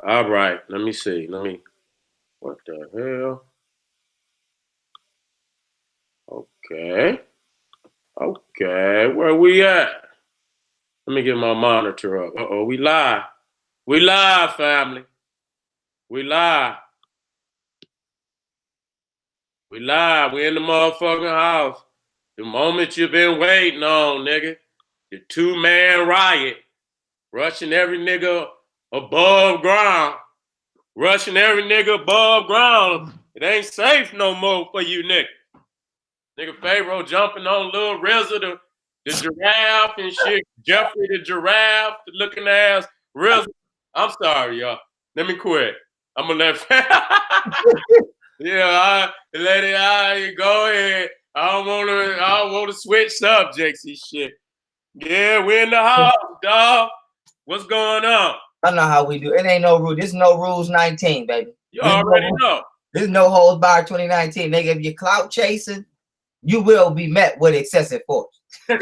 All right, let me see. What the hell? Okay. Okay, where we at? Let me get my monitor up. Uh-oh, we live. We live, family. We live. We live. We in the motherfucking house. The moment you've been waiting on, nigga. The two-man riot. Rushing every nigga above ground. Rushing every nigga above ground. It ain't safe no more for you niggas. Nigga Pharaoh jumping on Little RZA, the giraffe and shit. Jeffrey the giraffe, the looking ass RZA. I'm sorry, y'all. Let me quit. I'm gonna let yeah, let it out. Go ahead. I don't wanna switch subjects and shit. Yeah, we in the house, dog. What's going on? I know how we do. It ain't no rule. This is no rules 19, baby. You already know. This is no holds bar 2019. Nigga, if you're clout chasing, you will be met with excessive force. If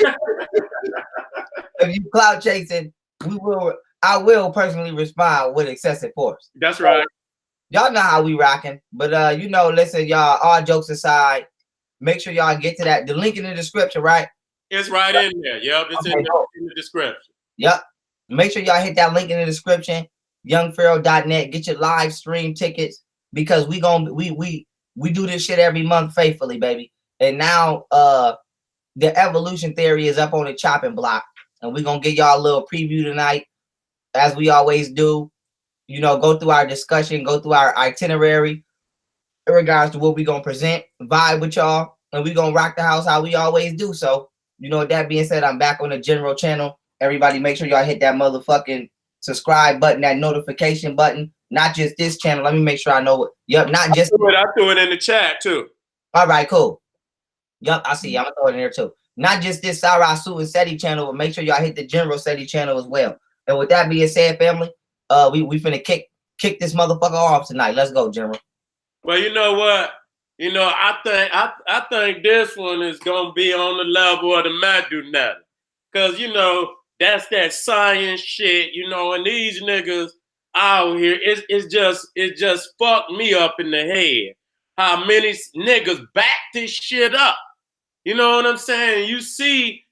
you clout chasing, I will personally respond with excessive force. That's right. Y'all know how we rocking. But listen, y'all, all jokes aside, make sure y'all get to that. The link in the description, right? It's right in there. Yep, it's in the description. Yep. Make sure y'all hit that link in the description, youngpharaoh.net. Get your live stream tickets because we do this shit every month faithfully, baby. And now the evolution theory is up on the chopping block, and we're gonna give y'all a little preview tonight, as we always do. Go through our discussion, go through our itinerary in regards to what we're gonna present, vibe with y'all, and we're gonna rock the house how we always do. So, with that being said, I'm back on the general channel. Everybody make sure y'all hit that motherfucking subscribe button, that notification button. Not just this channel. Let me make sure I know it. Yep, not just I threw it in the chat too. All right, cool. Yep, I see. I'm gonna throw it in there too. Not just this Sarah Sue and Seti channel, but make sure y'all hit the general Seti channel as well. And with that being said, family, we finna kick this motherfucker off tonight. Let's go, General. Well, you know what? I think this one is gonna be on the level of the Madunata. Cause that's that science shit, and these niggas out here, it just fucked me up in the head. How many niggas back this shit up. You know what I'm saying? You see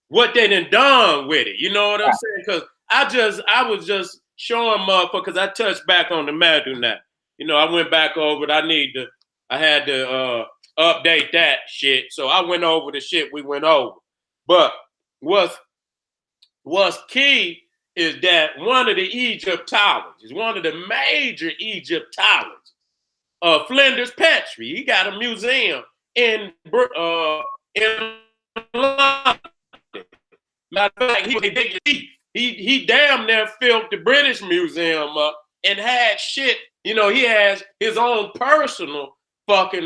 what they done with it. You know what I'm saying? Cause I was just showing motherfuckers, because I touched back on the Madunata. I went back over it. I had to update that shit. So I went over the shit we went over. But what's key is that one of the Egyptologists, one of the major Egyptologists, Flinders Petrie, he got a museum in London. Matter of fact, he damn near filled the British Museum up and had shit. He has his own personal fucking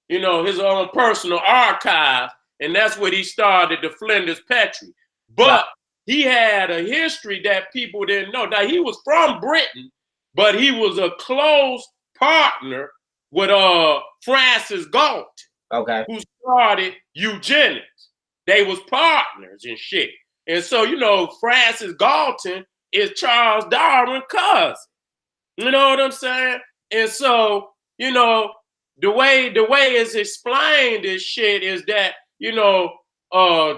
his own personal archive, and that's what he started, the Flinders Petrie. But he had a history that people didn't know. Now, he was from Britain, but he was a close partner with Francis Galton, who started eugenics. They was partners and shit. And so, Francis Galton is Charles Darwin's cousin. You know what I'm saying? And so, the way it's explained this shit is that,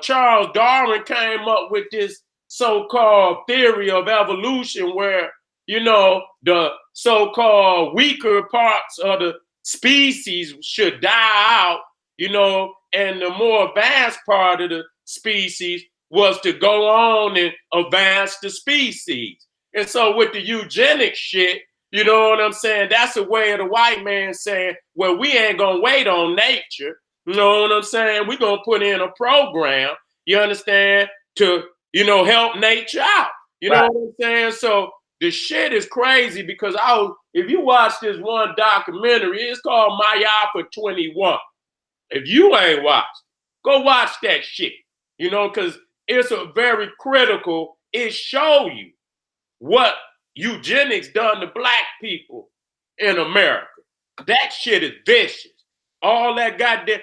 Charles Darwin came up with this so-called theory of evolution where, the so-called weaker parts of the species should die out, and the more advanced part of the species was to go on and advance the species. And so with the eugenics shit, you know what I'm saying? That's a way of the white man saying, well, we ain't gonna wait on nature. You know what I'm saying? We're gonna put in a program, you understand, to, help nature out. You know what I'm saying? So the shit is crazy because if you watch this one documentary, it's called Mayapa 21. If you ain't watched, go watch that shit, because it's a very critical, it show you what eugenics done to black people in America. That shit is vicious. All that goddamn,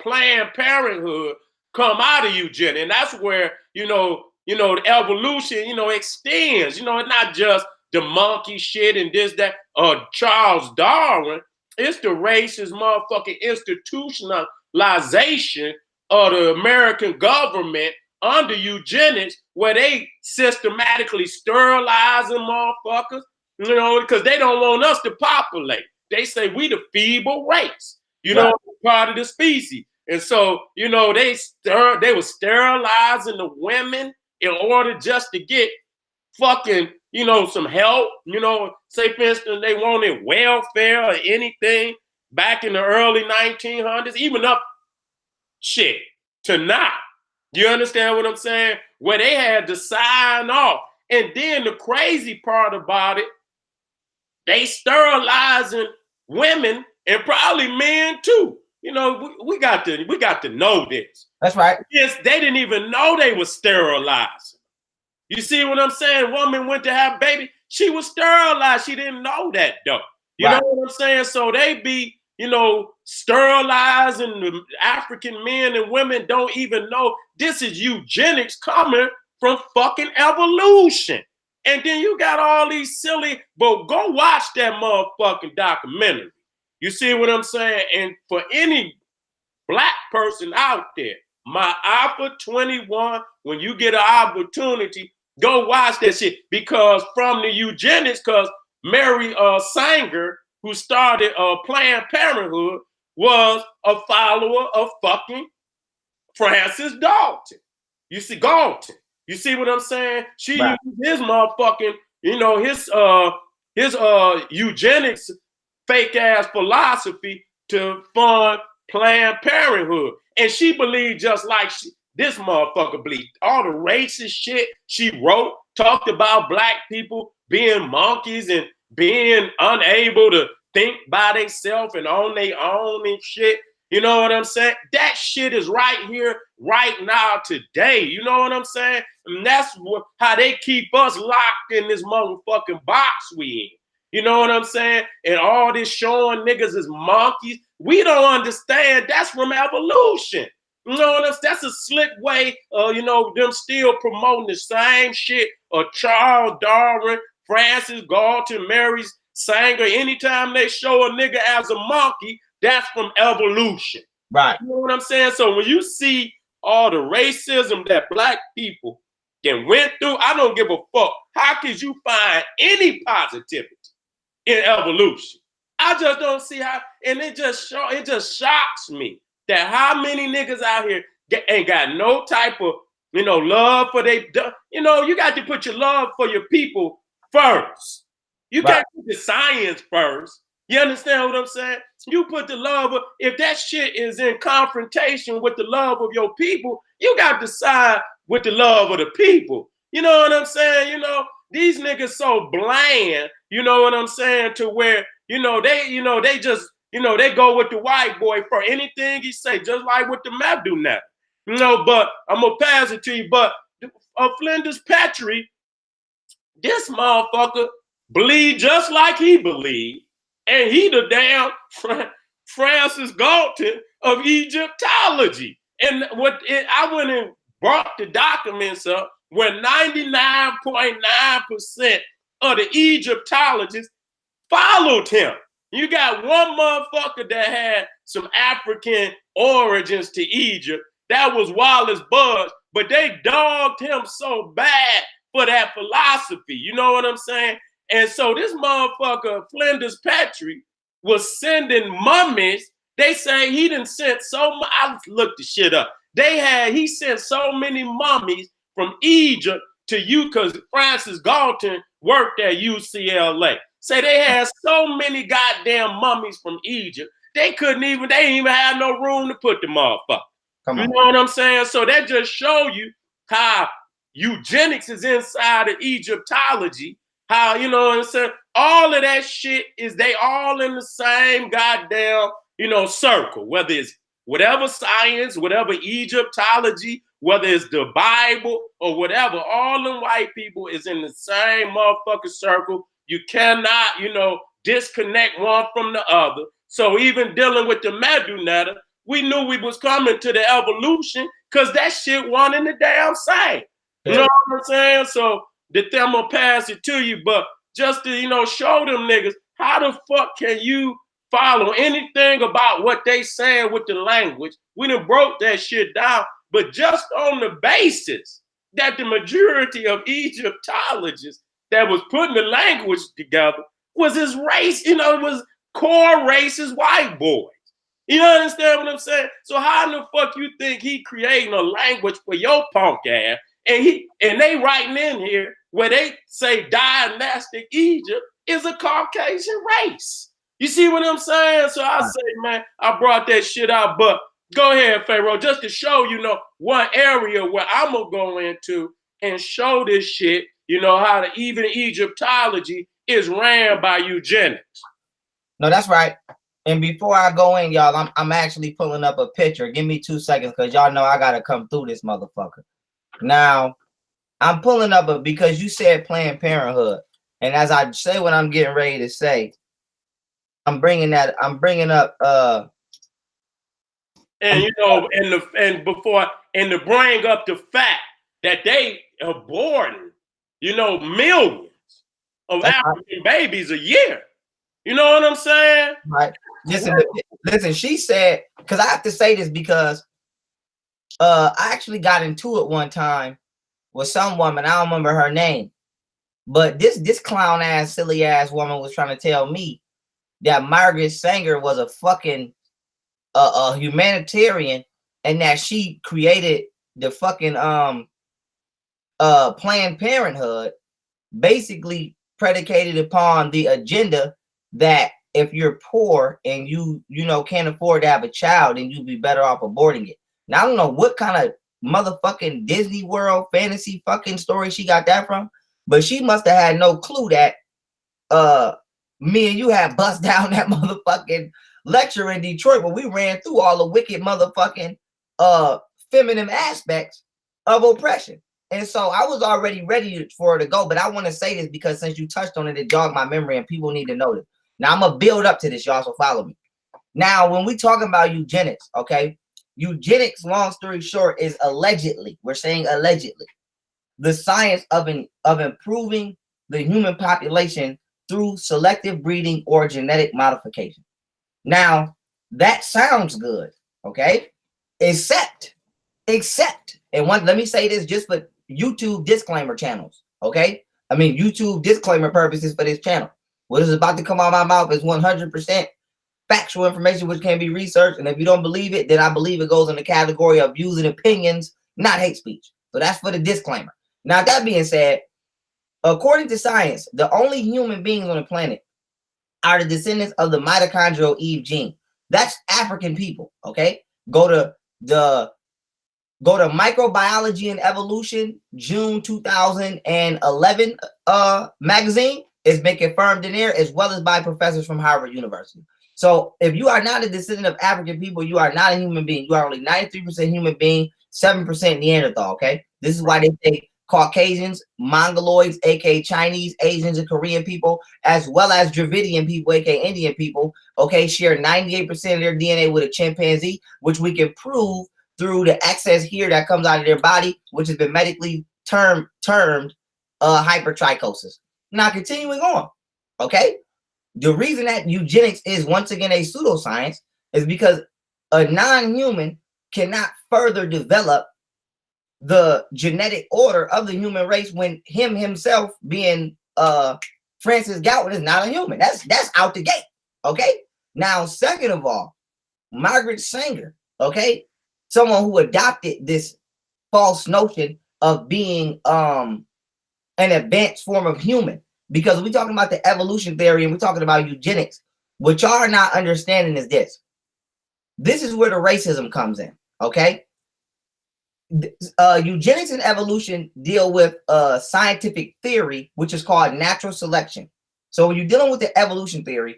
Planned Parenthood come out of eugenics. And that's where, the evolution, extends. It's not just the monkey shit and this, that, Charles Darwin. It's the racist motherfucking institutionalization of the American government under eugenics, where they systematically sterilizing motherfuckers, you know, because they don't want us to populate. They say we the feeble race, you know, part of the species. And so, you know, they were sterilizing the women in order just to get fucking, you know, some help. You know, say for instance, they wanted welfare or anything back in the early 1900s, even up shit to now. You understand what I'm saying? Where they had to sign off. And then the crazy part about it, they sterilizing women and probably men too. You know, we got to know this. That's right. Yes, they didn't even know they were sterilizing. You see what I'm saying? Woman went to have a baby. She was sterilized. She didn't know that though. You know what I'm saying? So they be, you know, sterilizing the African men and women don't even know this is eugenics coming from fucking evolution. And then you got all these silly, but go watch that motherfucking documentary. You see what I'm saying? And for any black person out there, my Alpha 21, when you get an opportunity, go watch that shit. Because from the eugenics, because Mary Sanger, who started Planned Parenthood, was a follower of fucking Francis Galton. You see, Galton. You see what I'm saying? She used his motherfucking, you know, his eugenics fake ass philosophy to fund Planned Parenthood. And she believed just like this motherfucker believed. All the racist shit she wrote, talked about black people being monkeys and being unable to think by themselves and on their own and shit. You know what I'm saying? That shit is right here, right now, today. You know what I'm saying? And that's how they keep us locked in this motherfucking box we in. You know what I'm saying? And all this showing niggas as monkeys. We don't understand. That's from evolution. You know what I'm saying? That's a slick way, you know, them still promoting the same shit of Charles Darwin, Francis Galton, Mary Sanger. Anytime they show a nigga as a monkey, that's from evolution. Right. You know what I'm saying? So when you see all the racism that black people then went through, I don't give a fuck. How could you find any positivity in evolution? I just don't see how, and it just shocks me that how many niggas out here ain't got no type of, you know, love for they, you know, you got to put your love for your people first. You can't put the science first. You understand what I'm saying? You put the love of, if that shit is in confrontation with the love of your people, you got to side with the love of the people. You know what I'm saying? You know, these niggas so bland, you know what I'm saying, to where, they just, they go with the white boy for anything he say, just like with the Mabdu now. You know, but I'm gonna pass it to you. But Flinders Petrie, this motherfucker believe just like he believed. And he the damn Francis Galton of Egyptology. And I went and brought the documents up where 99.9% of the Egyptologists followed him. You got one motherfucker that had some African origins to Egypt. That was Wallace Budge, but they dogged him so bad for that philosophy. You know what I'm saying? And so this motherfucker, Flinders Petrie, was sending mummies. They say he done sent so much. I looked the shit up. He sent so many mummies from Egypt to you because Francis Galton worked at UCLA. Say they had so many goddamn mummies from Egypt. They didn't even have no room to put the motherfucker. You know what I'm saying? So that just show you how eugenics is inside of Egyptology. How, you know what I'm saying? All of that shit they all in the same goddamn, circle, whether it's whatever science, whatever Egyptology, whether it's the Bible or whatever, all them white people is in the same motherfucking circle. You cannot, disconnect one from the other. So even dealing with the Medunetta, we knew we was coming to the evolution because that shit wasn't in the damn same. You know what I'm saying? So I'm gonna pass it to you, but just to, you know, show them niggas how the fuck can you follow anything about what they saying with the language. We done broke that shit down, but just on the basis that the majority of Egyptologists that was putting the language together was his race, you know, it was core racist white boys. You understand what I'm saying? So how in the fuck you think he creating a language for your punk ass? And they writing in here where they say dynastic Egypt is a Caucasian race. You see what I'm saying? So I say, man, I brought that shit out. But go ahead, Pharaoh, just to show, you know, one area where I'm gonna go into and show this shit, you know, how the even Egyptology is ran by eugenics. No, that's right. And before I go in, y'all, I'm actually pulling up a picture. Give me 2 seconds, because y'all know I gotta come through this motherfucker. Now, I'm pulling up because you said Planned Parenthood, and as I say what I'm getting ready to say, I'm bringing up and you know, to bring up the fact that they aborting, you know, millions of African babies a year. You know what I'm saying? Right. Listen, she said, because I have to say this because I actually got into it one time with some woman. I don't remember her name, but this clown ass, silly ass woman was trying to tell me that Margaret Sanger was a fucking a humanitarian, and that she created the fucking Planned Parenthood, basically predicated upon the agenda that if you're poor and you know can't afford to have a child, then you'd be better off aborting it. Now I don't know what kind of motherfucking Disney World fantasy fucking story she got that from, but she must have had no clue that me and you had bust down that motherfucking lecture in Detroit where we ran through all the wicked motherfucking feminine aspects of oppression. And so I was already ready for her to go, but I want to say this because since you touched on it, it jogged my memory and people need to know this. Now I'm gonna build up to this, y'all, so follow me. Now, when we talking about eugenics, okay, eugenics, long story short, is allegedly, we're saying allegedly, the science of improving the human population through selective breeding or genetic modification. Now, that sounds good, okay? Except, and let me say this just for YouTube disclaimer channels, okay? I mean, YouTube disclaimer purposes for this channel. What is about to come out of my mouth is 100% factual information which can be researched, and if you don't believe it, then I believe it goes in the category of views and opinions, not hate speech. So that's for the disclaimer. Now, that being said, according to science, the only human beings on the planet are the descendants of the mitochondrial Eve gene. That's African people, okay? Go to Microbiology and Evolution, June 2011 magazine. It's been confirmed in there, as well as by professors from Harvard University. So if you are not a descendant of African people, you are not a human being. You are only 93% human being, 7% Neanderthal, okay? This is why they say Caucasians, Mongoloids, aka Chinese, Asians, and Korean people, as well as Dravidian people, aka Indian people, okay, share 98% of their DNA with a chimpanzee, which we can prove through the excess here that comes out of their body, which has been medically termed hypertrichosis. Now, continuing on, okay? The reason that eugenics is once again a pseudoscience is because a non-human cannot further develop the genetic order of the human race when himself being Francis Galton is not a human. That's out the gate, okay? Now, second of all, Margaret Sanger, okay, someone who adopted this false notion of being an advanced form of human, because we're talking about the evolution theory and we're talking about eugenics. What y'all are not understanding is this. This is where the racism comes in, okay? Eugenics and evolution deal with scientific theory, which is called natural selection. So when you're dealing with the evolution theory,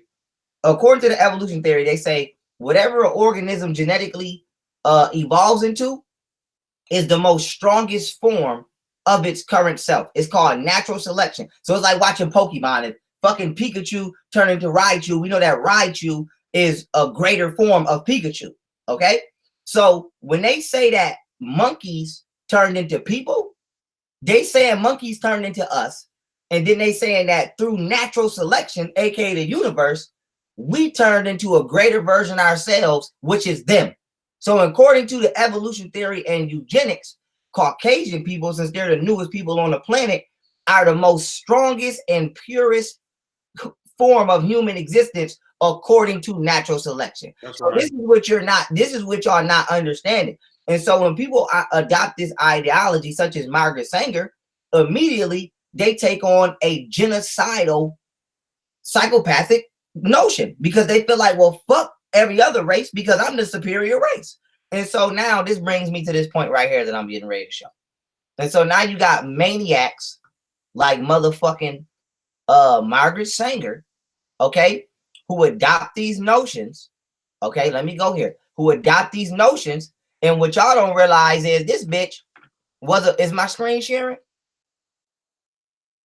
according to the evolution theory, they say whatever an organism genetically evolves into is the most strongest form of its current self. It's called natural selection. So it's like watching Pokemon. If fucking Pikachu turn into Raichu, we know that Raichu is a greater form of Pikachu, okay? So when they say that monkeys turned into people, they saying monkeys turned into us, And then they saying that through natural selection, aka the universe, we turned into a greater version ourselves, which is them. So according to the evolution theory and eugenics, Caucasian people, since they're the newest people on the planet, are the most strongest and purest form of human existence according to natural selection. That's So right. this is what y'all not understanding. And so when people adopt this ideology, such as Margaret Sanger, immediately they take on a genocidal, psychopathic notion because they feel like, well, fuck every other race because I'm the superior race. And so now this brings me to this point right here that I'm getting ready to show. And so now you got maniacs like motherfucking Margaret Sanger, okay, who adopt these notions. Okay, let me go here. Who adopt these notions, and what y'all don't realize is this bitch is my screen sharing?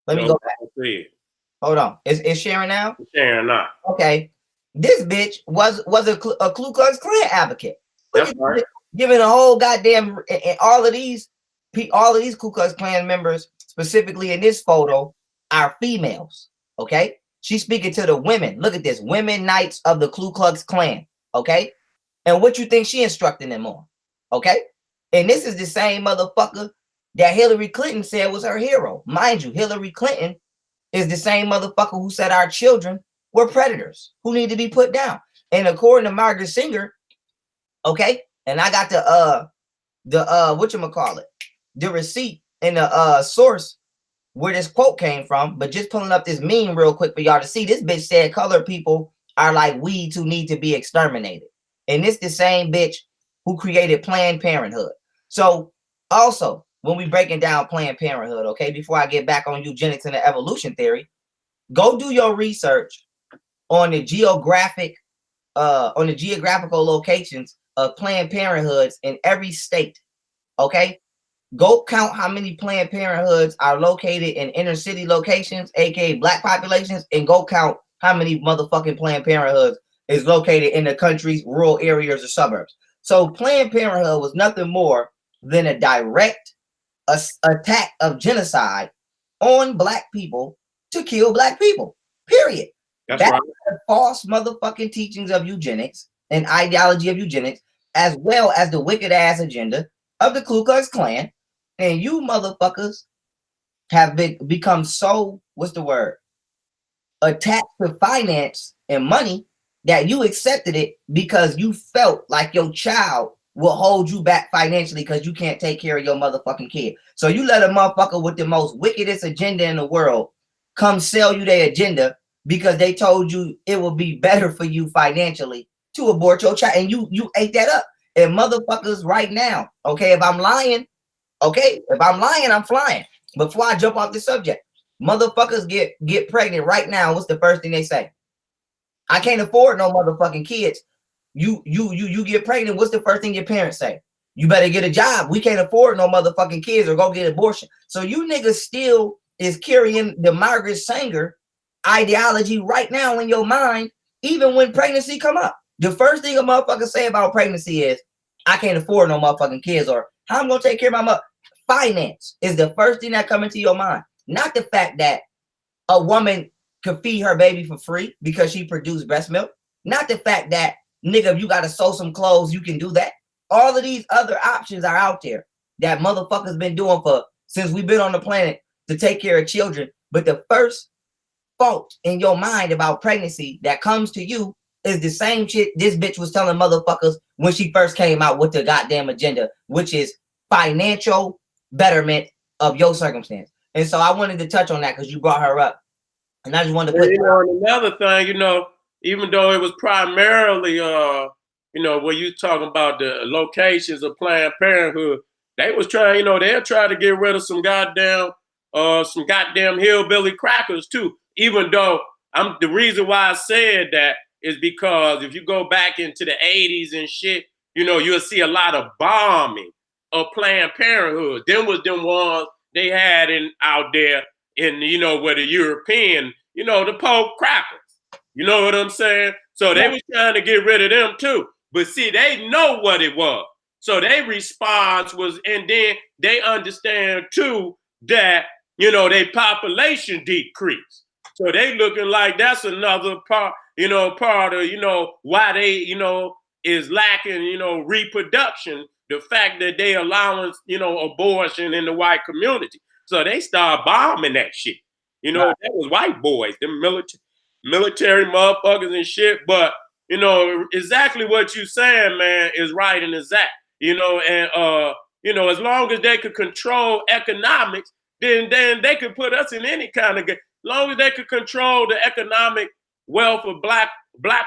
Let me go back. Hold on. Is sharing now? It's sharing now. Okay. This bitch was a Ku Klux Klan advocate. That's right. Giving a whole goddamn and all of these Ku Klux Klan members, specifically in this photo, are females. Okay. She's speaking to the women. Look at this. Women Knights of the Ku Klux Klan. Okay. And what you think she instructing them on? Okay. And this is the same motherfucker that Hillary Clinton said was her hero. Mind you, Hillary Clinton is the same motherfucker who said our children were predators who need to be put down. And according to Margaret Sanger, okay, and I got the whatchamacallit, the receipt and the source where this quote came from, but just pulling up this meme real quick for y'all to see. This bitch said colored people are like weeds who need to be exterminated. And this the same bitch who created Planned Parenthood. So also, when we breaking down Planned Parenthood, okay, before I get back on eugenics and the evolution theory, go do your research on the geographical locations of Planned Parenthoods in every state. Okay, go count how many Planned Parenthoods are located in inner city locations, aka black populations, and go count how many motherfucking Planned Parenthoods is located in the country's rural areas or suburbs. So Planned Parenthood was nothing more than a direct attack of genocide on black people to kill black people. Period. That's right. The false motherfucking teachings of eugenics and ideology of eugenics, as well as the wicked ass agenda of the Ku Klux Klan. And you motherfuckers have become so, what's the word? Attached to finance and money that you accepted it because you felt like your child will hold you back financially because you can't take care of your motherfucking kid. So you let a motherfucker with the most wickedest agenda in the world come sell you their agenda because they told you it would be better for you financially to abort your child. And you ate that up. And motherfuckers right now, okay, if I'm lying, I'm flying. Before I jump off the subject, motherfuckers get pregnant right now. What's the first thing they say? I can't afford no motherfucking kids. You get pregnant. What's the first thing your parents say? You better get a job. We can't afford no motherfucking kids or go get abortion. So you niggas still is carrying the Margaret Sanger ideology right now in your mind, even when pregnancy come up. The first thing a motherfucker say about pregnancy is, I can't afford no motherfucking kids, or how I'm gonna take care of my mother. Finance is the first thing that come into your mind. Not the fact that a woman could feed her baby for free because she produced breast milk. Not the fact that, nigga, if you gotta sew some clothes, you can do that. All of these other options are out there that motherfuckers been doing for since we've been on the planet to take care of children. But the first fault in your mind about pregnancy that comes to you is the same shit this bitch was telling motherfuckers when she first came out with the goddamn agenda, which is financial betterment of your circumstance. And so I wanted to touch on that because you brought her up. And I just wanted to put another thing, even though it was primarily where you talking about the locations of Planned Parenthood, they was trying, they're trying to get rid of some goddamn hillbilly crackers too. Even though the reason why I said that is because if you go back into the 80s and shit, you'll see a lot of bombing of Planned Parenthood. Them was them ones they had out there in, where the European, the Pope crackers. You know what I'm saying? So they was trying to get rid of them too. But see, they know what it was. So their response was, and then they understand too that, their population decrease. So they looking like that's another part, part of, why they, is lacking, reproduction. The fact that they allowing, abortion in the white community. So they start bombing that shit. That was white boys, them military motherfuckers and shit. But, exactly what you saying, man, is right and exact. And as long as they could control economics, then they could put us in any kind of game. As long as they could control the economic wealth of black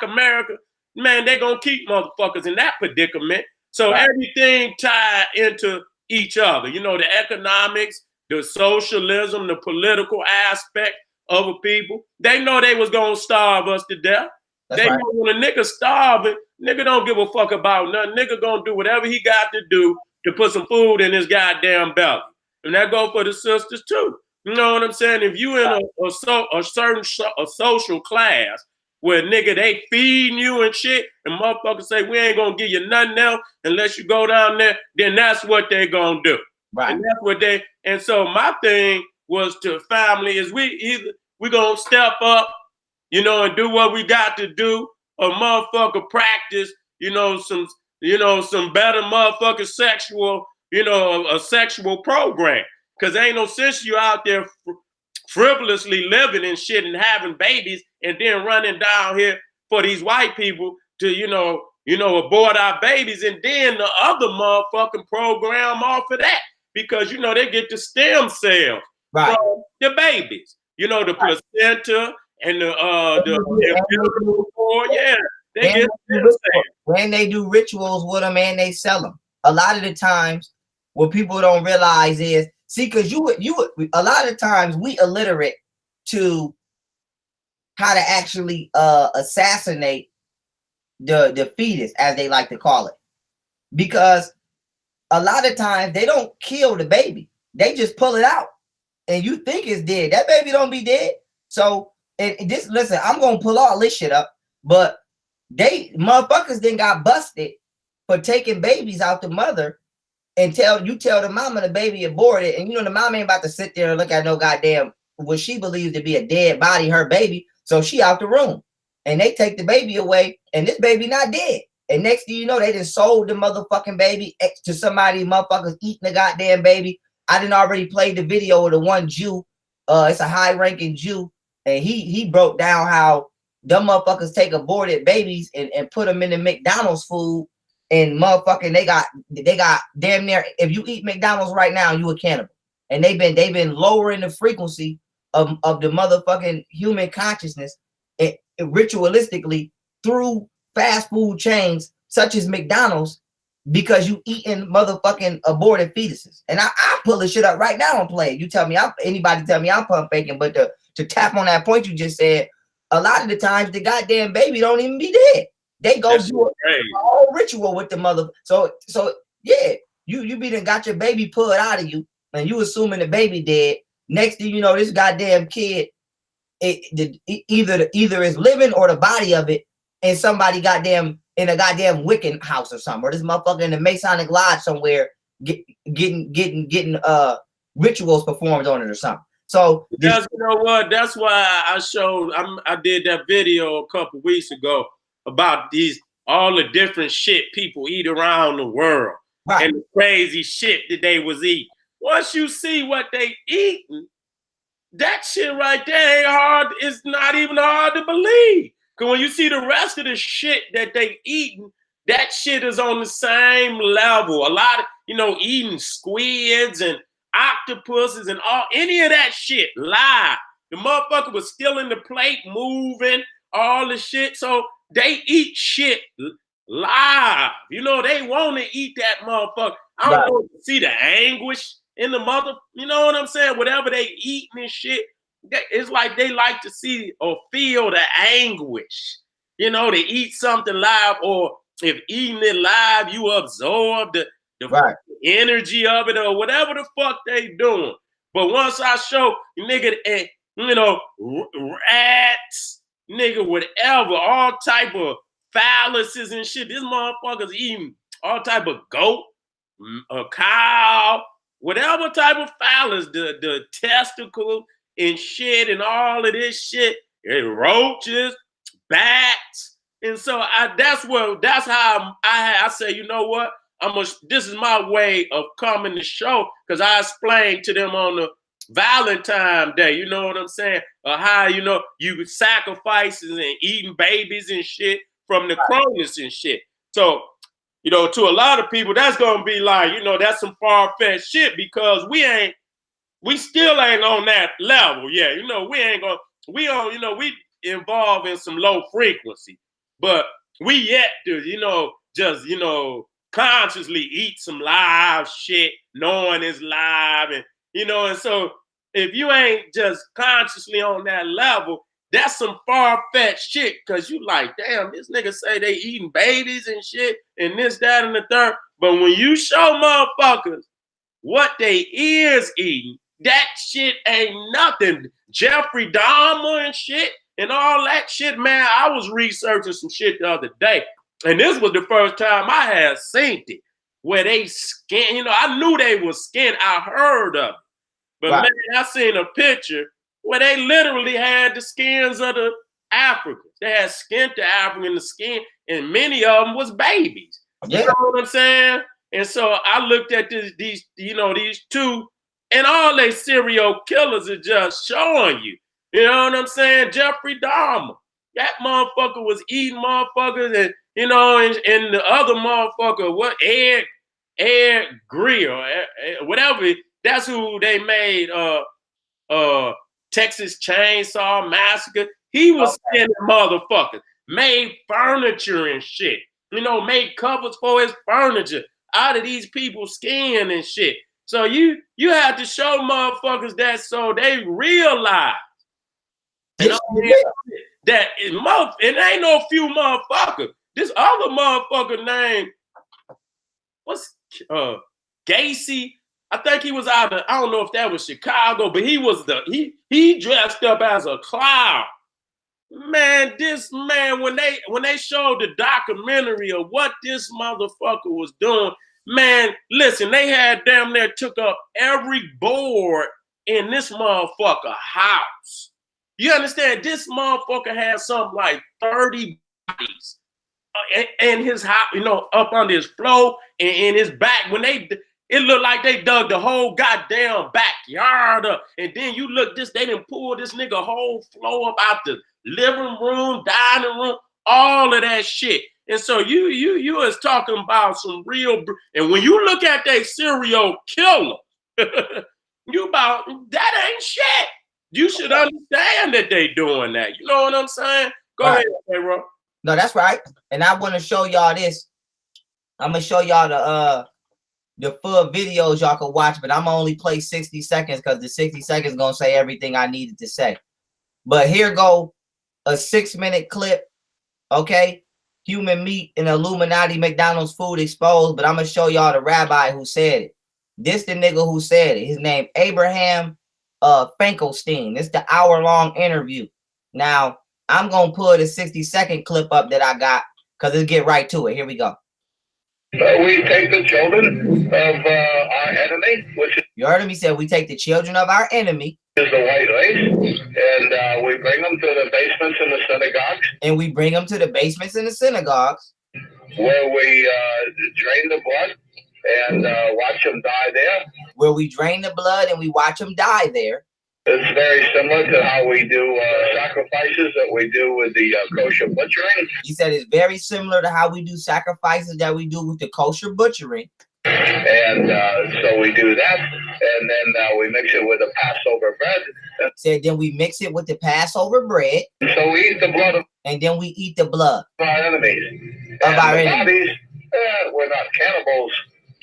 America, man, they're gonna keep motherfuckers in that predicament. So everything tied into each other. The economics, the socialism, the political aspect of a people. They know they was gonna starve us to death. They know when a nigga starving, nigga don't give a fuck about nothing. Nigga gonna do whatever he got to do to put some food in his goddamn belly. And that go for the sisters too. You know what I'm saying? If you in a certain social class where nigga they feeding you and shit, and motherfuckers say we ain't gonna give you nothing else unless you go down there, then that's what they gonna do. Right. And that's what and so my thing was to family is we gonna step up, and do what we got to do, or motherfucker practice, some better motherfucking sexual, a sexual program. Cause ain't no sense you out there frivolously living and shit and having babies and then running down here for these white people to, abort our babies and then the other motherfucking program off of that. Because, they get the stem cells from the babies, the placenta and the they get stem cells. When they do rituals with them and they sell them. A lot of the times what people don't realize is, see, because a lot of times we illiterate to how to actually assassinate the fetus, as they like to call it. Because a lot of times they don't kill the baby. They just pull it out. And you think it's dead. That baby don't be dead. So listen, I'm gonna pull all this shit up, but motherfuckers then got busted for taking babies out the mother and tell the mama the baby aborted, and the mama ain't about to sit there and look at no goddamn what she believes to be a dead body, her baby. So she out the room, and they take the baby away, and this baby not dead. And next thing you know, they just sold the motherfucking baby to somebody. Motherfuckers eating the goddamn baby. I didn't already play the video of the one Jew. It's a high-ranking Jew, and he broke down how them motherfuckers take aborted babies and put them in the McDonald's food. And motherfucking they got damn near, if you eat McDonald's right now, you a cannibal. And they've been lowering the frequency of the motherfucking human consciousness ritualistically through fast food chains such as McDonald's, because you eating motherfucking aborted fetuses. And I pull this shit up right now and play it. You tell me anybody tell me I'm pump faking, but to tap on that point you just said, a lot of the times the goddamn baby don't even be dead. They go do a whole ritual with the mother. So yeah, you be done got your baby pulled out of you, and you assuming the baby dead. Next thing you know, this goddamn kid, either is living or the body of it, and somebody goddamn in a goddamn Wiccan house or something, or this motherfucker in the Masonic lodge somewhere getting rituals performed on it or something. So that's that's why I did that video a couple weeks ago about all the different shit people eat around the world, and the crazy shit that they was eating. Once you see what they eating, that shit right there ain't hard. It's not even hard to believe. Because when you see the rest of the shit that they eating, that shit is on the same level. A lot of, eating squids and octopuses and any of that shit live. The motherfucker was still in the plate, moving, all the shit. So they eat shit live. They want to eat that motherfucker. I don't know if you see the anguish in the mother, you know what I'm saying? Whatever they eating and shit, it's like they like to see or feel the anguish. To eat something live, or if eating it live, you absorb the energy of it or whatever the fuck they doing. But once I show nigga, rats, nigga, whatever, all type of phalluses and shit. This motherfucker's eating all type of goat, a cow, whatever type of phallus, the testicle and shit and all of this shit, and roaches, bats. And so that's how I say, you know what? This is my way of coming to show, because I explained to them on the Valentine's Day, you know what I'm saying? How, you know, you sacrifices and eating babies and shit from the Cronus and shit. So, you know, to a lot of people, that's gonna be like, you know, that's some far-fetched shit, because we still ain't on that level. Yeah, you know, we involved in some low frequency, but we yet to, you know, just, you know, consciously eat some live shit, knowing it's live, and, you know, and so if you ain't just consciously on that level, that's some far-fetched shit, because you like, damn, this nigga say they eating babies and shit, and this, that, and the third. But when you show motherfuckers what they is eating, that shit ain't nothing. Jeffrey Dahmer and shit and all that shit, man. I was researching some shit the other day, and this was the first time I had seen it, where they skin, you know, I knew they was skin. I heard of it. But man, I seen a picture where they literally had the skins of the Africans. They had skin to African skin, and many of them was babies. Yeah. You know what I'm saying? And so I looked at these two, and all they serial killers are just showing you. You know what I'm saying? Jeffrey Dahmer, that motherfucker was eating motherfuckers, and, you know, and the other motherfucker, what, Ed Grill, whatever. That's who they made Texas Chainsaw Massacre. He was skinning motherfuckers, made furniture and shit. You know, made covers for his furniture out of these people's skin and shit. So you have to show motherfuckers that, so they realize that it ain't no few motherfuckers. This other motherfucker named Gacy. I think he was out of, I don't know if that was Chicago, but he was he dressed up as a clown. Man, this man, when they showed the documentary of what this motherfucker was doing, man, listen, they had damn near took up every board in this motherfucker house. You understand? This motherfucker had something like 30 bodies in his house, you know, up under his floor and in his back. It looked like they dug the whole goddamn backyard up. And then you look they didn't pull this nigga whole floor up out the living room, dining room, all of that shit. And so you is talking about some real, and when you look at that serial killer, that ain't shit. You should understand that they doing that. You know what I'm saying? Go ahead, Pharaoh. No, that's right. And I want to show y'all this. I'm gonna show y'all the full videos y'all can watch, but I'm gonna only play 60 seconds because the 60 seconds gonna say everything I needed to say. But here go a 6-minute clip. Okay, human meat and Illuminati McDonald's food exposed. But I'm gonna show y'all the rabbi who said it. This the nigga who said it. His name Abraham Finkelstein. This the hour-long interview. Now I'm gonna pull the 60-second clip up that I got because it'll get right to it. Here we go. We take the children of our enemy, which you heard him. He said we take the children of our enemy, is the white race, and we bring them to the basements in the synagogues. And we bring them to the basements in the synagogues, where we drain the blood and watch them die there. Where we drain the blood and we watch them die there. It's very similar to how we do sacrifices that we do with the kosher butchering. He said it's very similar to how we do sacrifices that we do with the kosher butchering. And so we do that, and then we mix it with the Passover bread. Said then we mix it with the Passover bread. So we eat the blood and then we eat the blood of our enemies. Of our enemies. Bodies, we're not cannibals.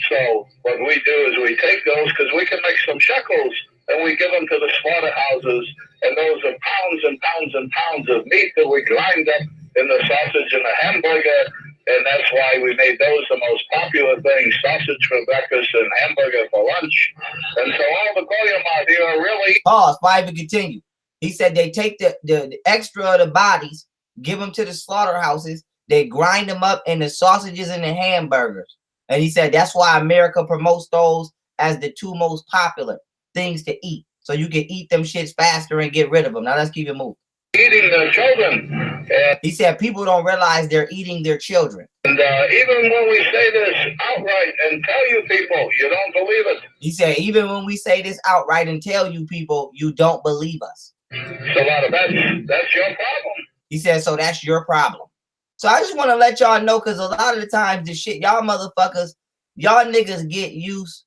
So what we do is we take those, because we can make some shekels, and we give them to the slaughterhouses, and those are pounds and pounds and pounds of meat that we grind up in the sausage and the hamburger, and that's why we made those the most popular things, sausage for breakfast and hamburger for lunch. And so all the goyim out here are really... Pause, before I even continue. He said they take the extra of the bodies, give them to the slaughterhouses, they grind them up in the sausages and the hamburgers. And he said that's why America promotes those as the two most popular things to eat. So you can eat them shits faster and get rid of them. Now let's keep it moving. Eating their children. He said people don't realize they're eating their children. And even when we say this outright and tell you people, you don't believe it. He said even when we say this outright and tell you people, you don't believe us. So that's your problem. He said, so that's your problem. So I just want to let y'all know, because a lot of the times the shit, y'all motherfuckers, y'all niggas get used.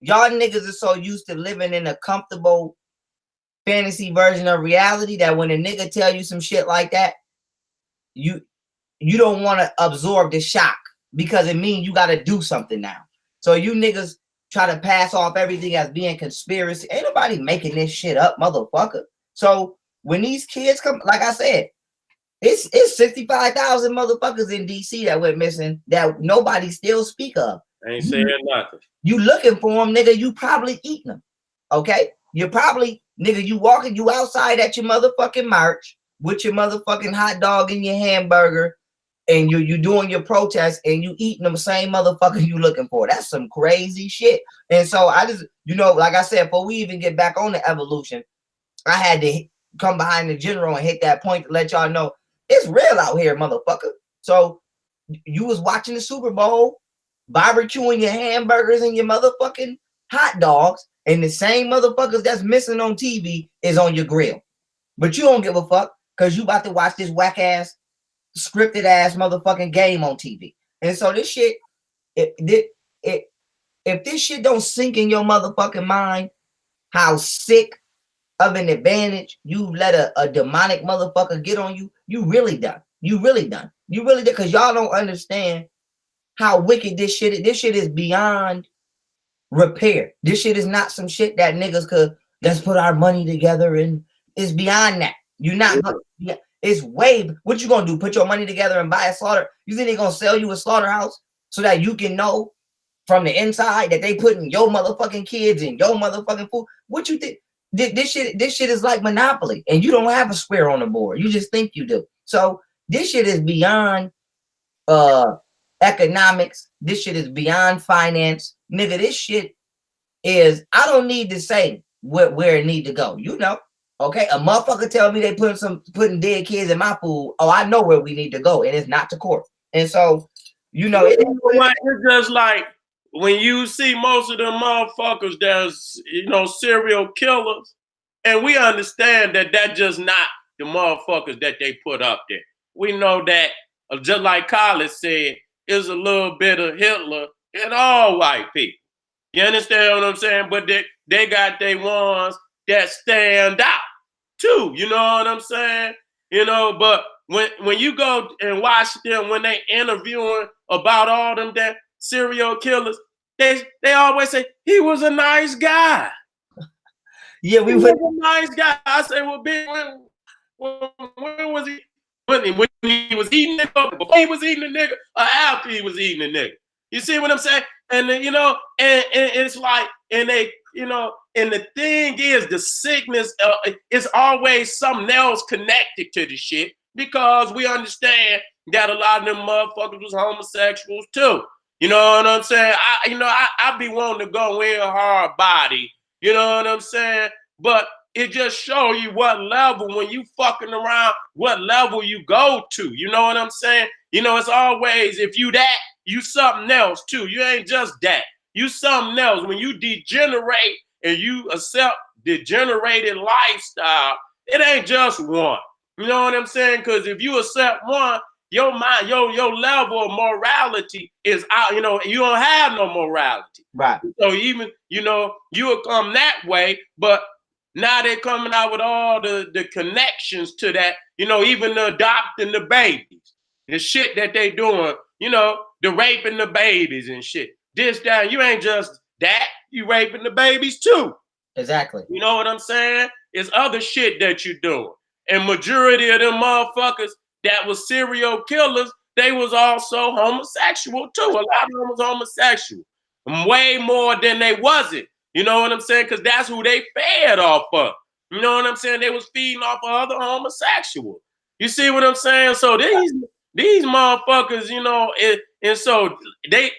Y'all niggas are so used to living in a comfortable fantasy version of reality that when a nigga tell you some shit like that, you don't want to absorb the shock, because it means you got to do something now. So you niggas try to pass off everything as being conspiracy. Ain't nobody making this shit up, motherfucker. So when these kids come, like I said, it's 65,000 motherfuckers in DC that went missing that nobody still speak of. Ain't saying nothing. You looking for them, nigga, you probably eating them. Okay? You're probably, nigga, you outside at your motherfucking march with your motherfucking hot dog and your hamburger, and you doing your protest, and you eating them same motherfucker you looking for. That's some crazy shit. And so I just, like I said, before we even get back on the evolution, I had to come behind the general and hit that point to let y'all know it's real out here, motherfucker. So you was watching the Super Bowl, barbecuing your hamburgers and your motherfucking hot dogs, and the same motherfuckers that's missing on TV is on your grill. But you don't give a fuck, because you about to watch this whack ass, scripted ass motherfucking game on TV. And so this shit, if this shit don't sink in your motherfucking mind, how sick of an advantage you let a demonic motherfucker get on you, you really done. You really done. You really did, because y'all don't understand how wicked this shit is. This shit is beyond repair. This shit is not some shit that niggas could, let's put our money together, and it's beyond that. You're not gonna, it's way, what you gonna do? Put your money together and buy a slaughter? You think they gonna sell you a slaughterhouse so that you can know from the inside that they putting your motherfucking kids in your motherfucking food? What you think? This shit is like Monopoly, and you don't have a square on the board. You just think you do. So this shit is beyond economics. This shit is beyond finance. Nigga, this shit is, I don't need to say where it need to go. Okay? A motherfucker tell me they putting dead kids in my food. Oh, I know where we need to go, and it's not to court. And so, it's just like when you see most of them motherfuckers that's, serial killers, and we understand that that's just not the motherfuckers that they put up there. We know that, just like Colin said, is a little bit of Hitler in all white people. You understand what I'm saying? But they got their ones that stand out too. You know what I'm saying? But when you go and watch them, when they interviewing about all them that serial killers, they always say he was a nice guy. Yeah, he was a nice guy. I say, well, Ben, when was he? When he was eating it, before he was eating the nigga, or after he was eating the nigga? You see what I'm saying? And then, and it's like, and they, and the thing is, the sickness is always something else connected to the shit, because we understand that a lot of them motherfuckers was homosexuals too. You know what I'm saying? I be wanting to go in hard body. You know what I'm saying? But it just show you what level, when you fucking around, what level you go to. You know what I'm saying? It's always, if you that, you something else too. You ain't just that. You something else. When you degenerate and you accept degenerated lifestyle, it ain't just one. You know what I'm saying? Because if you accept one, your mind, your level of morality is out. You don't have no morality. Right. So even, you will come that way, but now they're coming out with all the connections to that, even the adopting the babies, the shit that they doing, the raping the babies and shit. This, that, you ain't just that, you raping the babies too. Exactly. You know what I'm saying? It's other shit that you doing. And majority of them motherfuckers that was serial killers, they was also homosexual too. A lot of them was homosexual. Way more than they wasn't. You know what I'm saying? Because that's who they fed off of. You know what I'm saying? They was feeding off of other homosexuals. You see what I'm saying? So these motherfuckers, and so they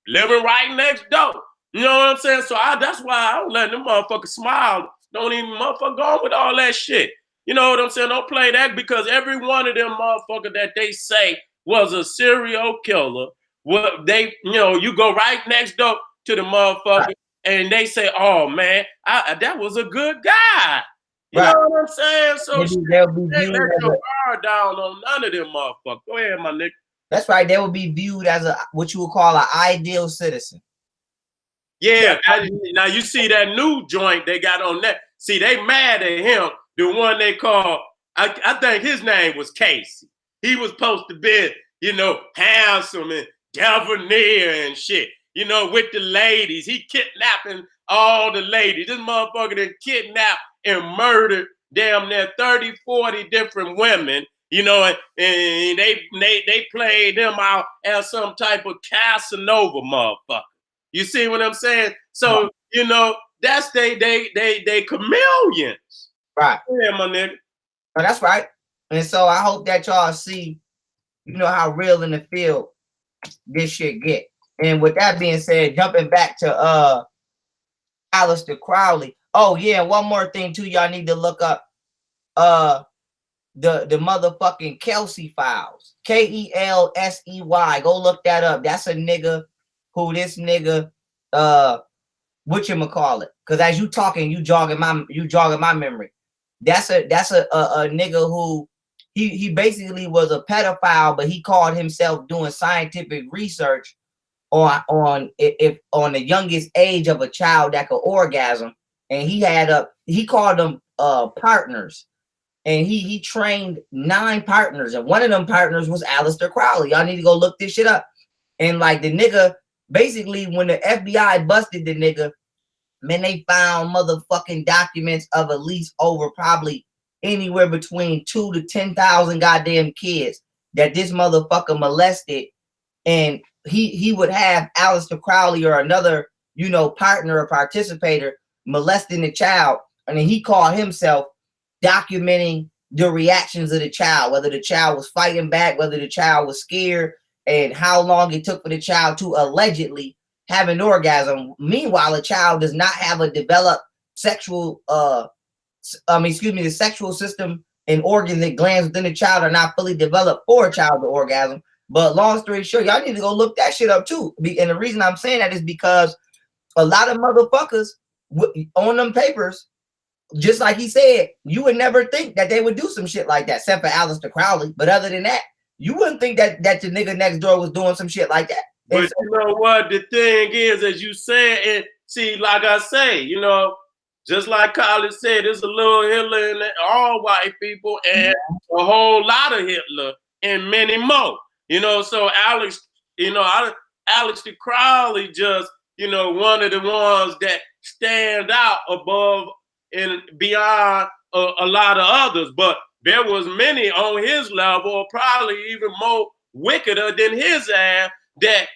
living right next door. You know what I'm saying? So that's why I don't let them motherfuckers smile. Don't even motherfucker go on with all that shit. You know what I'm saying? Don't play that because every one of them motherfuckers that they say was a serial killer. What they, you go right next door to the motherfucker and they say, "Oh man, that was a good guy." You know what I'm saying? So they'll be they viewed let as your guard down on none of them motherfuckers. Go ahead, my nigga. That's right. They will be viewed as what you would call an ideal citizen. Yeah, now you see that new joint they got on that. See, they mad at him. The one they call, I think his name was Casey. He was supposed to be, handsome and debonair and shit. With the ladies. He kidnapping all the ladies. This motherfucker that kidnapped and murdered damn near 30, 40 different women. And they played them out as some type of Casanova motherfucker. You see what I'm saying? So, that's they chameleons. Right. Yeah, my nigga. Oh, that's right. And so I hope that y'all see, how real in the field this shit get. And with that being said, jumping back to Aleister Crowley. Oh yeah, one more thing too, y'all need to look up the motherfucking Kelsey files. Kelsey. Go look that up. That's a nigga who this nigga whatchamacallit. Because as you talking, you jogging my memory. That's a nigga who he basically was a pedophile, but he called himself doing scientific research on the youngest age of a child that could orgasm, and he called them partners, and he trained 9 partners, and one of them partners was Aleister Crowley. Y'all need to go look this shit up. And like the nigga, basically when the FBI busted the nigga, man, they found motherfucking documents of at least over probably anywhere between 2,000 to 10,000 goddamn kids that this motherfucker molested. And he would have Aleister Crowley or another, partner or participator molesting the child. And then he called himself documenting the reactions of the child, whether the child was fighting back, whether the child was scared, and how long it took for the child to allegedly have an orgasm. Meanwhile, a child does not have a developed sexual, the sexual system and organs and glands within the child are not fully developed for a child to orgasm. But long story short, y'all need to go look that shit up too. And the reason I'm saying that is because a lot of motherfuckers on them papers, just like he said, you would never think that they would do some shit like that, except for Aleister Crowley. But other than that, you wouldn't think that your nigga next door was doing some shit like that. But you know what? The thing is, as you said, and see, like I say, just like Colin said, there's a little Hitler in all white people and a whole lot of Hitler and many more. So Alex, Aleister Crowley just, one of the ones that stand out above and beyond a lot of others. But there was many on his level, probably even more wickeder than his ass, that,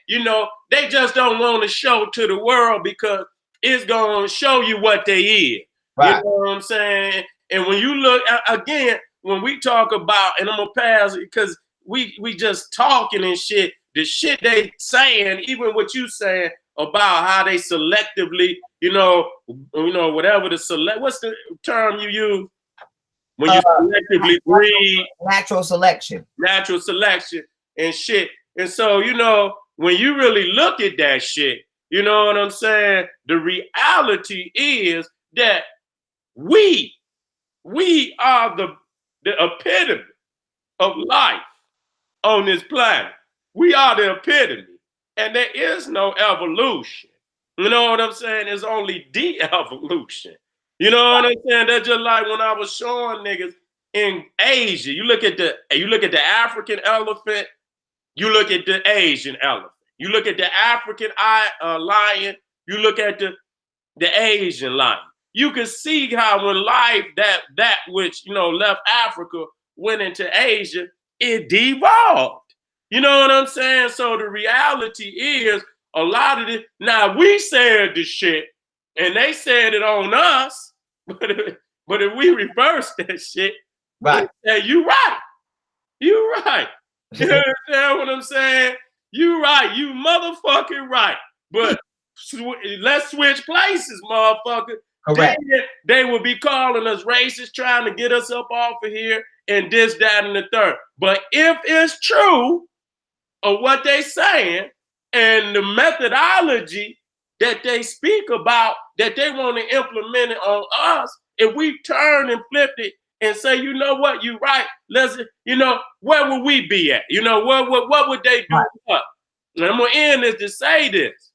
they just don't want to show to the world because it's going to show you what they is. Right. You know what I'm saying? And when you look, again, when we talk about, and I'm going to pass it because we just talking and shit, the shit they saying, even what you saying about how they selectively, whatever what's the term you use? When you selectively breed. Natural selection. Natural selection and shit. And so, when you really look at that shit, you know what I'm saying? The reality is that we are the epitome of life on this planet. We are the epitome. And there is no evolution. You know what I'm saying? It's only de-evolution. You know what I'm saying? That's just like when I was showing niggas in Asia. You look at the African elephant, you look at the Asian elephant. You look at the African lion, you look at the Asian lion. You can see how when life, that which, left Africa, went into Asia, it devolved. You know what I'm saying? So the reality is a lot of it. Now we said the shit and they said it on us, but if we reverse that shit, right? You right. You right. You understand what I'm saying? You right. You motherfucking right. But let's switch places, motherfucker. Correct. Then they will be calling us racist, trying to get us up off of here, and this, that, and the third. But if it's true of what they saying and the methodology that they speak about, that they want to implement it on us, if we turn and flip it and say, you know what, you right, let's, where would we be at? What would they do to us? And I'm gonna end this to say this,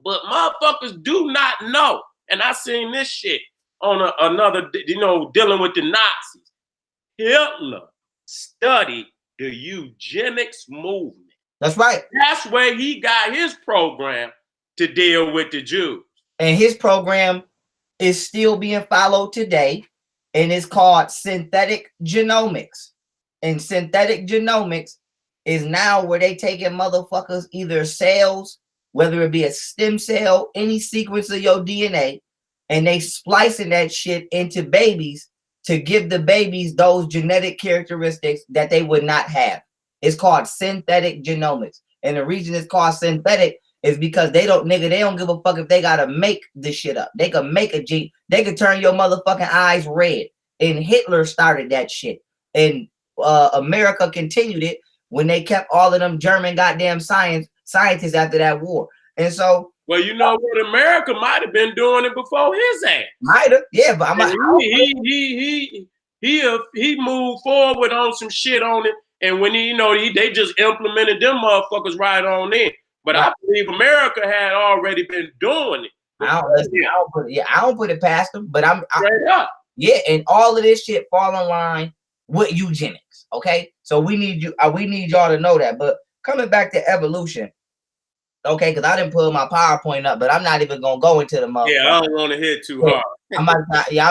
but motherfuckers do not know, and I seen this shit on another, dealing with the Nazis. Hitler studied the eugenics movement. That's right. That's where he got his program to deal with the Jews. And his program is still being followed today, and it's called synthetic genomics. And synthetic genomics is now where they taking motherfuckers, either cells, whether it be a stem cell, any sequence of your DNA, and they splicing that shit into babies to give the babies those genetic characteristics that they would not have. It's called synthetic genomics. And the reason it's called synthetic is because they don't give a fuck if they gotta make this shit up. They can make a gene, they can turn your motherfucking eyes red. And Hitler started that shit. And America continued it when they kept all of them German goddamn scientists after that war. And so, well, you know what, America might have been doing it before his ass. Might have, yeah, but he moved forward on some shit on it, and when they just implemented them motherfuckers right on in. But I believe America had already been doing it. I don't put it past them, but straight up. Yeah, and all of this shit fall in line with eugenics. Okay, so we need y'all to know that. But coming back to evolution. Okay, because I didn't pull my PowerPoint up, but I'm not even gonna go into the motherfucker. Yeah, I don't want to hit too hard. I'm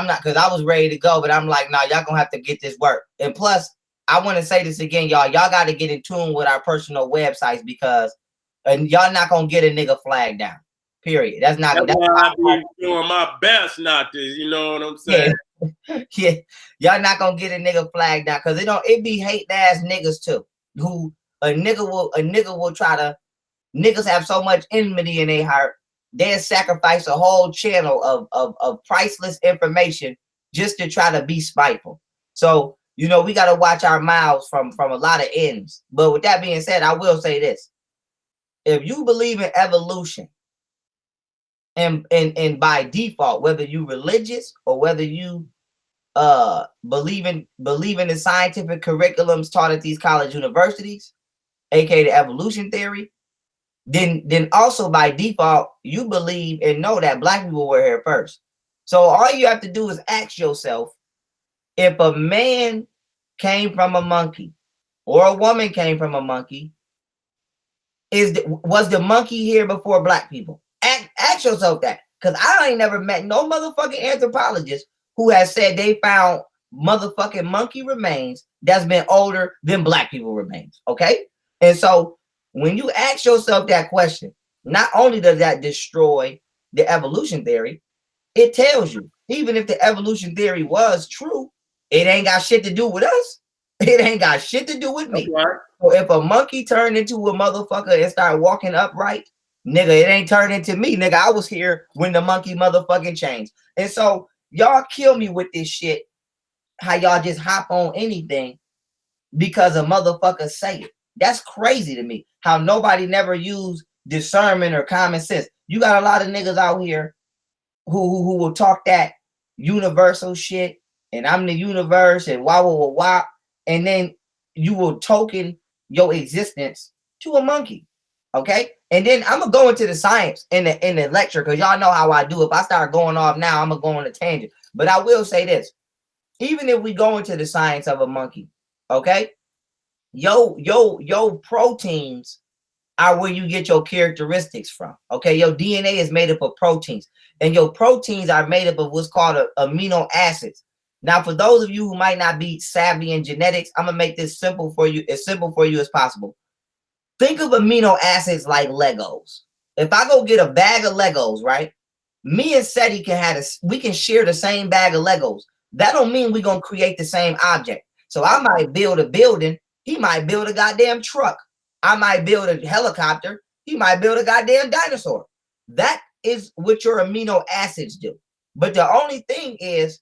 not, because I was ready to go, but I'm like, nah, y'all gonna have to get this work. And plus, I want to say this again, y'all got to get in tune with our personal websites, because y'all not gonna get a nigga flag down. Period. That's why I'm doing my best not to. You know what I'm saying? Yeah, y'all not gonna get a nigga flag down, because it be hating ass niggas too. Who a nigga will try to. Niggas have so much enmity in their heart, they'll sacrifice a whole channel of priceless information just to try to be spiteful. So, we got to watch our mouths from a lot of ends. But with that being said, I will say this. If you believe in evolution, and by default, whether you religious or whether you believe in the scientific curriculums taught at these college universities, aka the evolution theory, then also by default, you believe and know that black people were here first. So all you have to do is ask yourself, if a man came from a monkey or a woman came from a monkey, was the monkey here before black people? Ask yourself that, because I ain't never met no motherfucking anthropologist who has said they found motherfucking monkey remains that's been older than black people remains. Okay, and so when you ask yourself that question, not only does that destroy the evolution theory, it tells you, even if the evolution theory was true, it ain't got shit to do with us. It ain't got shit to do with me. Right. So if a monkey turned into a motherfucker and started walking upright, nigga, it ain't turned into me. Nigga, I was here when the monkey motherfucking changed. And so y'all kill me with this shit, how y'all just hop on anything because a motherfucker say it. That's crazy to me. How nobody never used discernment or common sense. You got a lot of niggas out here who will talk that universal shit, and I'm the universe, and wah, and then you will token your existence to a monkey. Okay, and then I'm gonna go into the science in the lecture, because y'all know how I do. If I start going off now, I'm gonna go on a tangent. But I will say this: even if we go into the science of a monkey, okay. Your proteins are where you get your characteristics from. Okay, your DNA is made up of proteins, and your proteins are made up of what's called amino acids. Now, for those of you who might not be savvy in genetics, I'm gonna make this simple for you, as possible. Think of amino acids like Legos. If I go get a bag of Legos, right? Me and Seti we can share the same bag of Legos. That don't mean we're gonna create the same object. So I might build a building. He might build a goddamn truck. I might build a helicopter. He might build a goddamn dinosaur. That is what your amino acids do. But the only thing is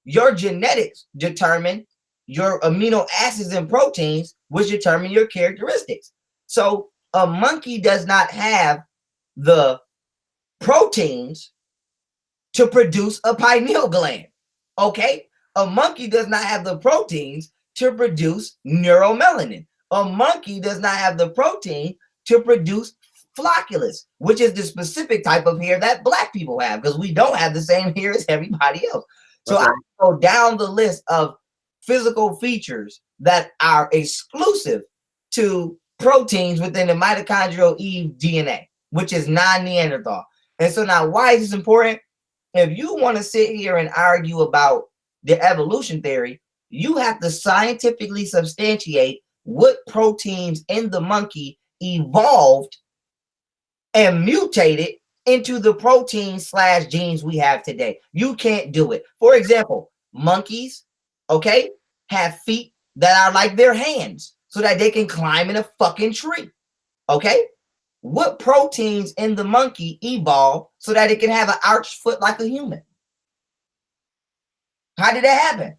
your genetics determine your amino acids and proteins, which determine your characteristics. So a monkey does not have the proteins to produce a pineal gland. Okay? A monkey does not have the proteins to produce neuromelanin. A monkey does not have the protein to produce flocculus, which is the specific type of hair that black people have, because we don't have the same hair as everybody else. So I go down the list of physical features that are exclusive to proteins within the mitochondrial Eve DNA, which is non-Neanderthal. And so now, why is this important? If you want to sit here and argue about the evolution theory, you have to scientifically substantiate what proteins in the monkey evolved and mutated into the proteins / genes we have today. You can't do it. For example, monkeys, okay, have feet that are like their hands so that they can climb in a fucking tree. Okay? What proteins in the monkey evolved so that it can have an arched foot like a human? How did that happen?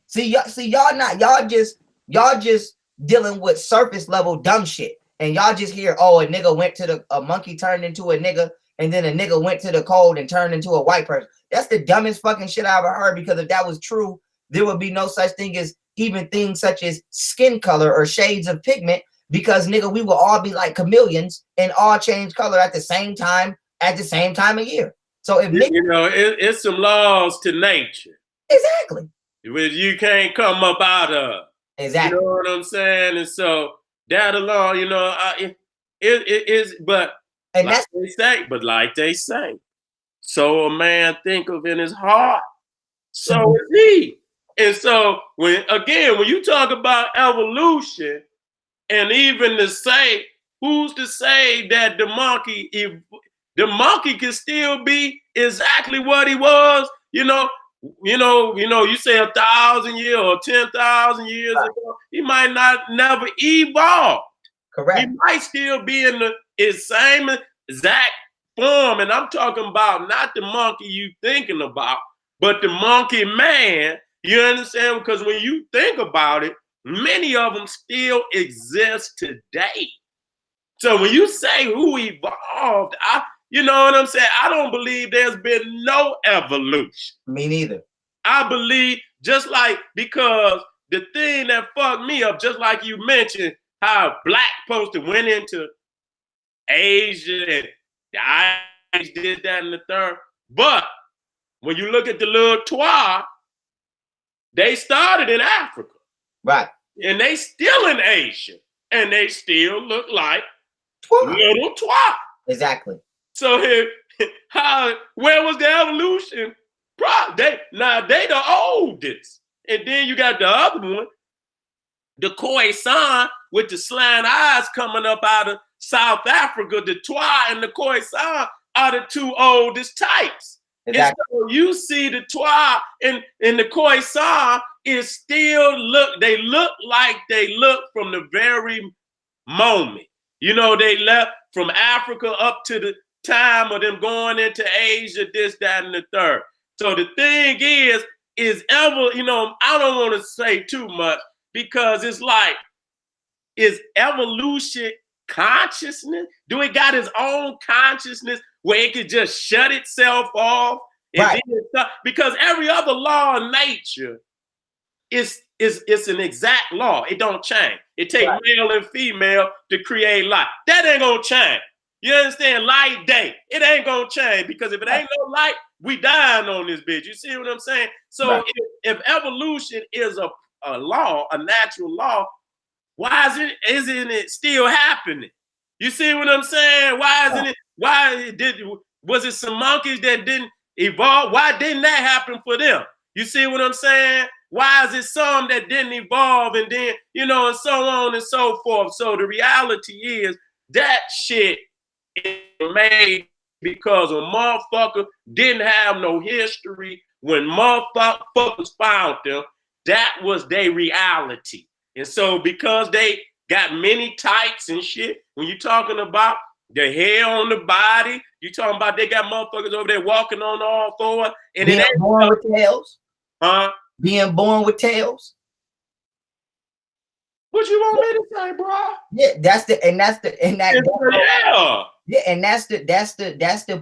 Y'all just dealing with surface level dumb shit. And y'all just hear, oh, a monkey turned into a nigga, and then a nigga went to the cold and turned into a white person. That's the dumbest fucking shit I ever heard, because if that was true, there would be no such thing as even things such as skin color or shades of pigment, because nigga, we will all be like chameleons and all change color at the same time of year. So if nigga, it's some laws to nature. Exactly. Which you can't come up out of. Exactly. You know what I'm saying? And so that alone, it is, but and like they say, so a man think of in his heart, so is he. And so when you talk about evolution, and even to say, who's to say that the monkey can still be exactly what he was? You say 1,000 years or 10,000 years ago, he might never evolve. Correct. He might still be in his same exact form. And I'm talking about not the monkey you thinking about, but the monkey man. You understand? Because when you think about it, many of them still exist today. So when you say who evolved, you know what I'm saying? I don't believe there's been no evolution. Me neither. I believe because the thing that fucked me up, just like you mentioned, how black poster went into Asia and the Irish did that and the third. But when you look at the little Twa, they started in Africa. Right. And they still in Asia. And they still look like little Twa. Exactly. So where was the evolution? They the oldest. And then you got the other one, the Khoisan, with the slant eyes coming up out of South Africa. The Twa and the Khoisan are the two oldest types. Exactly. And so you see the Twa and the Khoisan they look like they look from the very moment. They left from Africa up to the time of them going into Asia, this, that, and the third. So the thing is I don't want to say too much, because it's like, is evolution consciousness? Do it got its own consciousness where it could just shut itself off? Right. Because every other law of nature is an exact law. It don't change. It takes male and female to create life. That ain't gonna change. You understand? Light, day. It ain't gonna change, because if it ain't no light, we dying on this bitch. You see what I'm saying? So if evolution is a law, a natural law, why isn't it still happening? You see what I'm saying? Why isn't it? Was it some monkeys that didn't evolve? Why didn't that happen for them? You see what I'm saying? Why is it some that didn't evolve, and then, and so on and so forth? So the reality is that shit is made because a motherfucker didn't have no history. When motherfuckers found them, that was their reality. And so because they got many types and shit, when you're talking about The hair on the body. You talking about they got motherfuckers over there walking on all fours, and being born with tails. Huh? Being born with tails. What you want me to say, bro? Yeah, that's the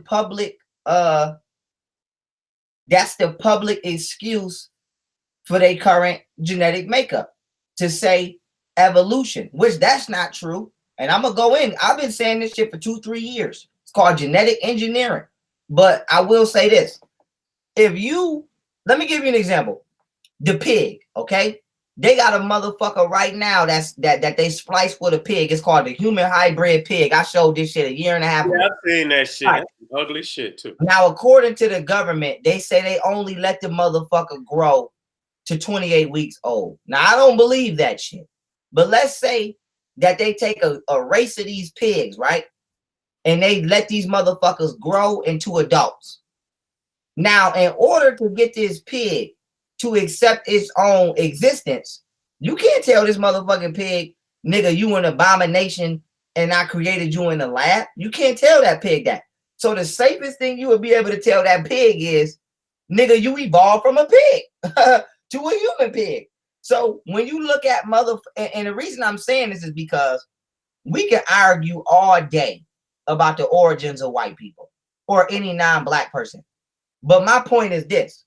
public that's the public excuse for their current genetic makeup to say evolution, which that's not true. And I'm gonna go in. I've been saying this shit for 2-3 years. It's called genetic engineering. But I will say this: let me give you an example. The pig, okay? They got a motherfucker right now that they spliced with a pig. It's called the human hybrid pig. I showed this shit a year and a half ago. I've seen that shit. Right. That's ugly shit too. Now, according to the government, they say they only let the motherfucker grow to 28 weeks old. Now, I don't believe that shit. But let's say that they take a race of these pigs, right? And they let these motherfuckers grow into adults. Now, in order to get this pig to accept its own existence, you can't tell this motherfucking pig, nigga, you an abomination and I created you in the lab. You can't tell that pig that. So the safest thing you would be able to tell that pig is, nigga, you evolved from a pig to a human pig. So when you look at and the reason I'm saying this is because we can argue all day about the origins of white people or any non-black person. But my point is this: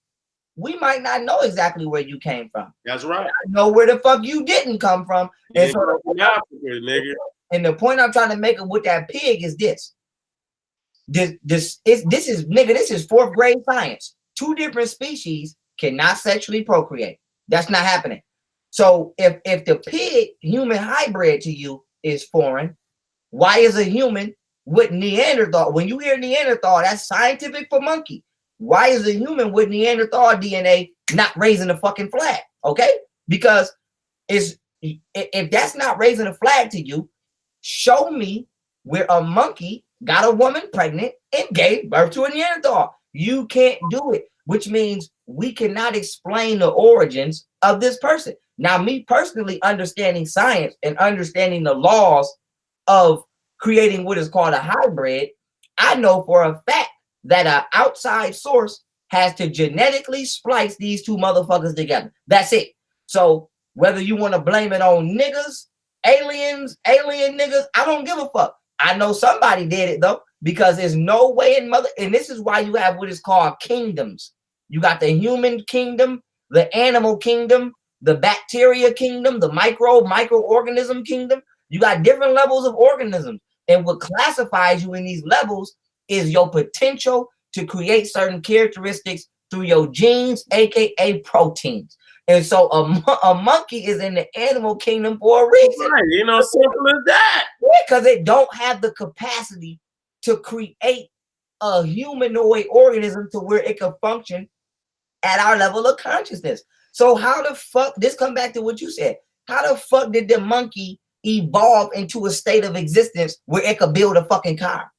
we might not know exactly where you came from. That's right. I know where the fuck you didn't come from. And so nigga. And the point I'm trying to make with that pig is this. This is fourth grade science. 2 different species cannot sexually procreate. That's not happening. So if the pig human hybrid to you is foreign, why is a human with Neanderthal? When you hear Neanderthal, that's scientific for monkey. Why is a human with Neanderthal DNA not raising a fucking flag? Okay, because if that's not raising a flag to you, show me where a monkey got a woman pregnant and gave birth to a Neanderthal. You can't do it, which means we cannot explain the origins of this person. Now, me personally understanding science and understanding the laws of creating what is called a hybrid, I know for a fact that an outside source has to genetically splice these 2 motherfuckers together. That's it. So whether you want to blame it on niggas, aliens, alien niggas, I don't give a fuck. I know somebody did it though, because there's no way and this is why you have what is called kingdoms. You got the human kingdom, the animal kingdom, the bacteria kingdom, the microorganism kingdom. You got different levels of organisms. And what classifies you in these levels is your potential to create certain characteristics through your genes, aka proteins. And so a monkey is in the animal kingdom for a reason. Right, simple as that. Because it don't have the capacity to create a humanoid organism to where it can function at our level of consciousness. So how the fuck, this come back to what you said, how the fuck did the monkey evolve into a state of existence where it could build a fucking car?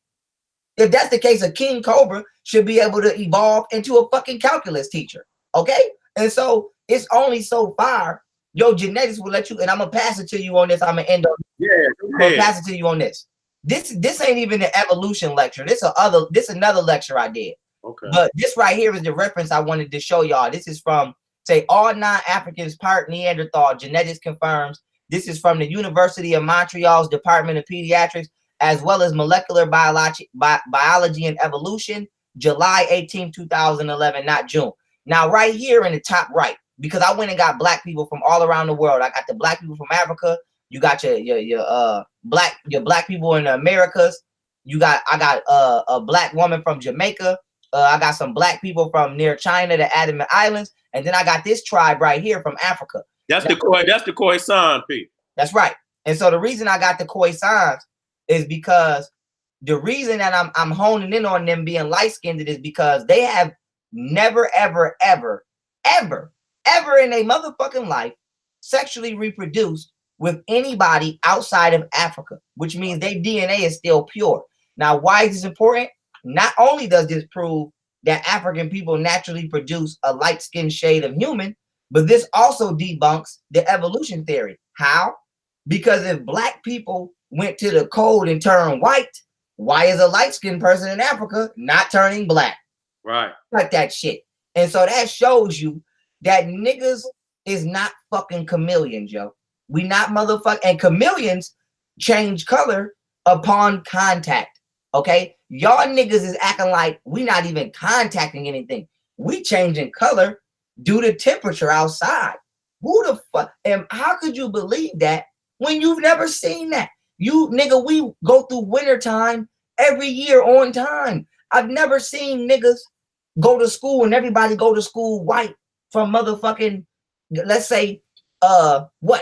If that's the case, a king cobra should be able to evolve into a fucking calculus teacher. Okay? And so it's only so far your genetics will let you, and I'm gonna pass it to you on this. I'm gonna end up. Yeah, I'm gonna pass it to you on this. This ain't even an evolution lecture. This another lecture I did. Okay. But this right here is the reference I wanted to show y'all. This is from all non-Africans part Neanderthal. Genetics confirms. This is from the University of Montreal's Department of Pediatrics, as well as Molecular Biology and Evolution, July 18, 2011, not June. Now, right here in the top right, because I went and got black people from all around the world. I got the black people from Africa. You got your black people in the Americas. I got a black woman from Jamaica. I got some black people from near China, the Andaman Islands, and then I got this tribe right here from Africa. That's the Khoisan people. That's right. And so the reason I got the Khoisans is because the reason that I'm honing in on them being light-skinned is because they have never, ever, ever, ever, ever in a motherfucking life sexually reproduced with anybody outside of Africa, which means their DNA is still pure. Now, why is this important? Not only does this prove that African people naturally produce a light-skinned shade of human, but this also debunks the evolution theory. How? Because if black people went to the cold and turned white, Why is a light-skinned person in Africa not turning black? Right. Like that shit. And so that shows you that niggas is not fucking chameleons, yo. We not motherfucking, and chameleons change color upon contact. Okay? Y'all niggas is acting like we not even contacting anything. We changing color due to temperature outside. Who the fuck? And how could you believe that when you've never seen that? You nigga, we go through winter time every year on time. I've never seen niggas go to school and everybody go to school white from motherfucking, let's say,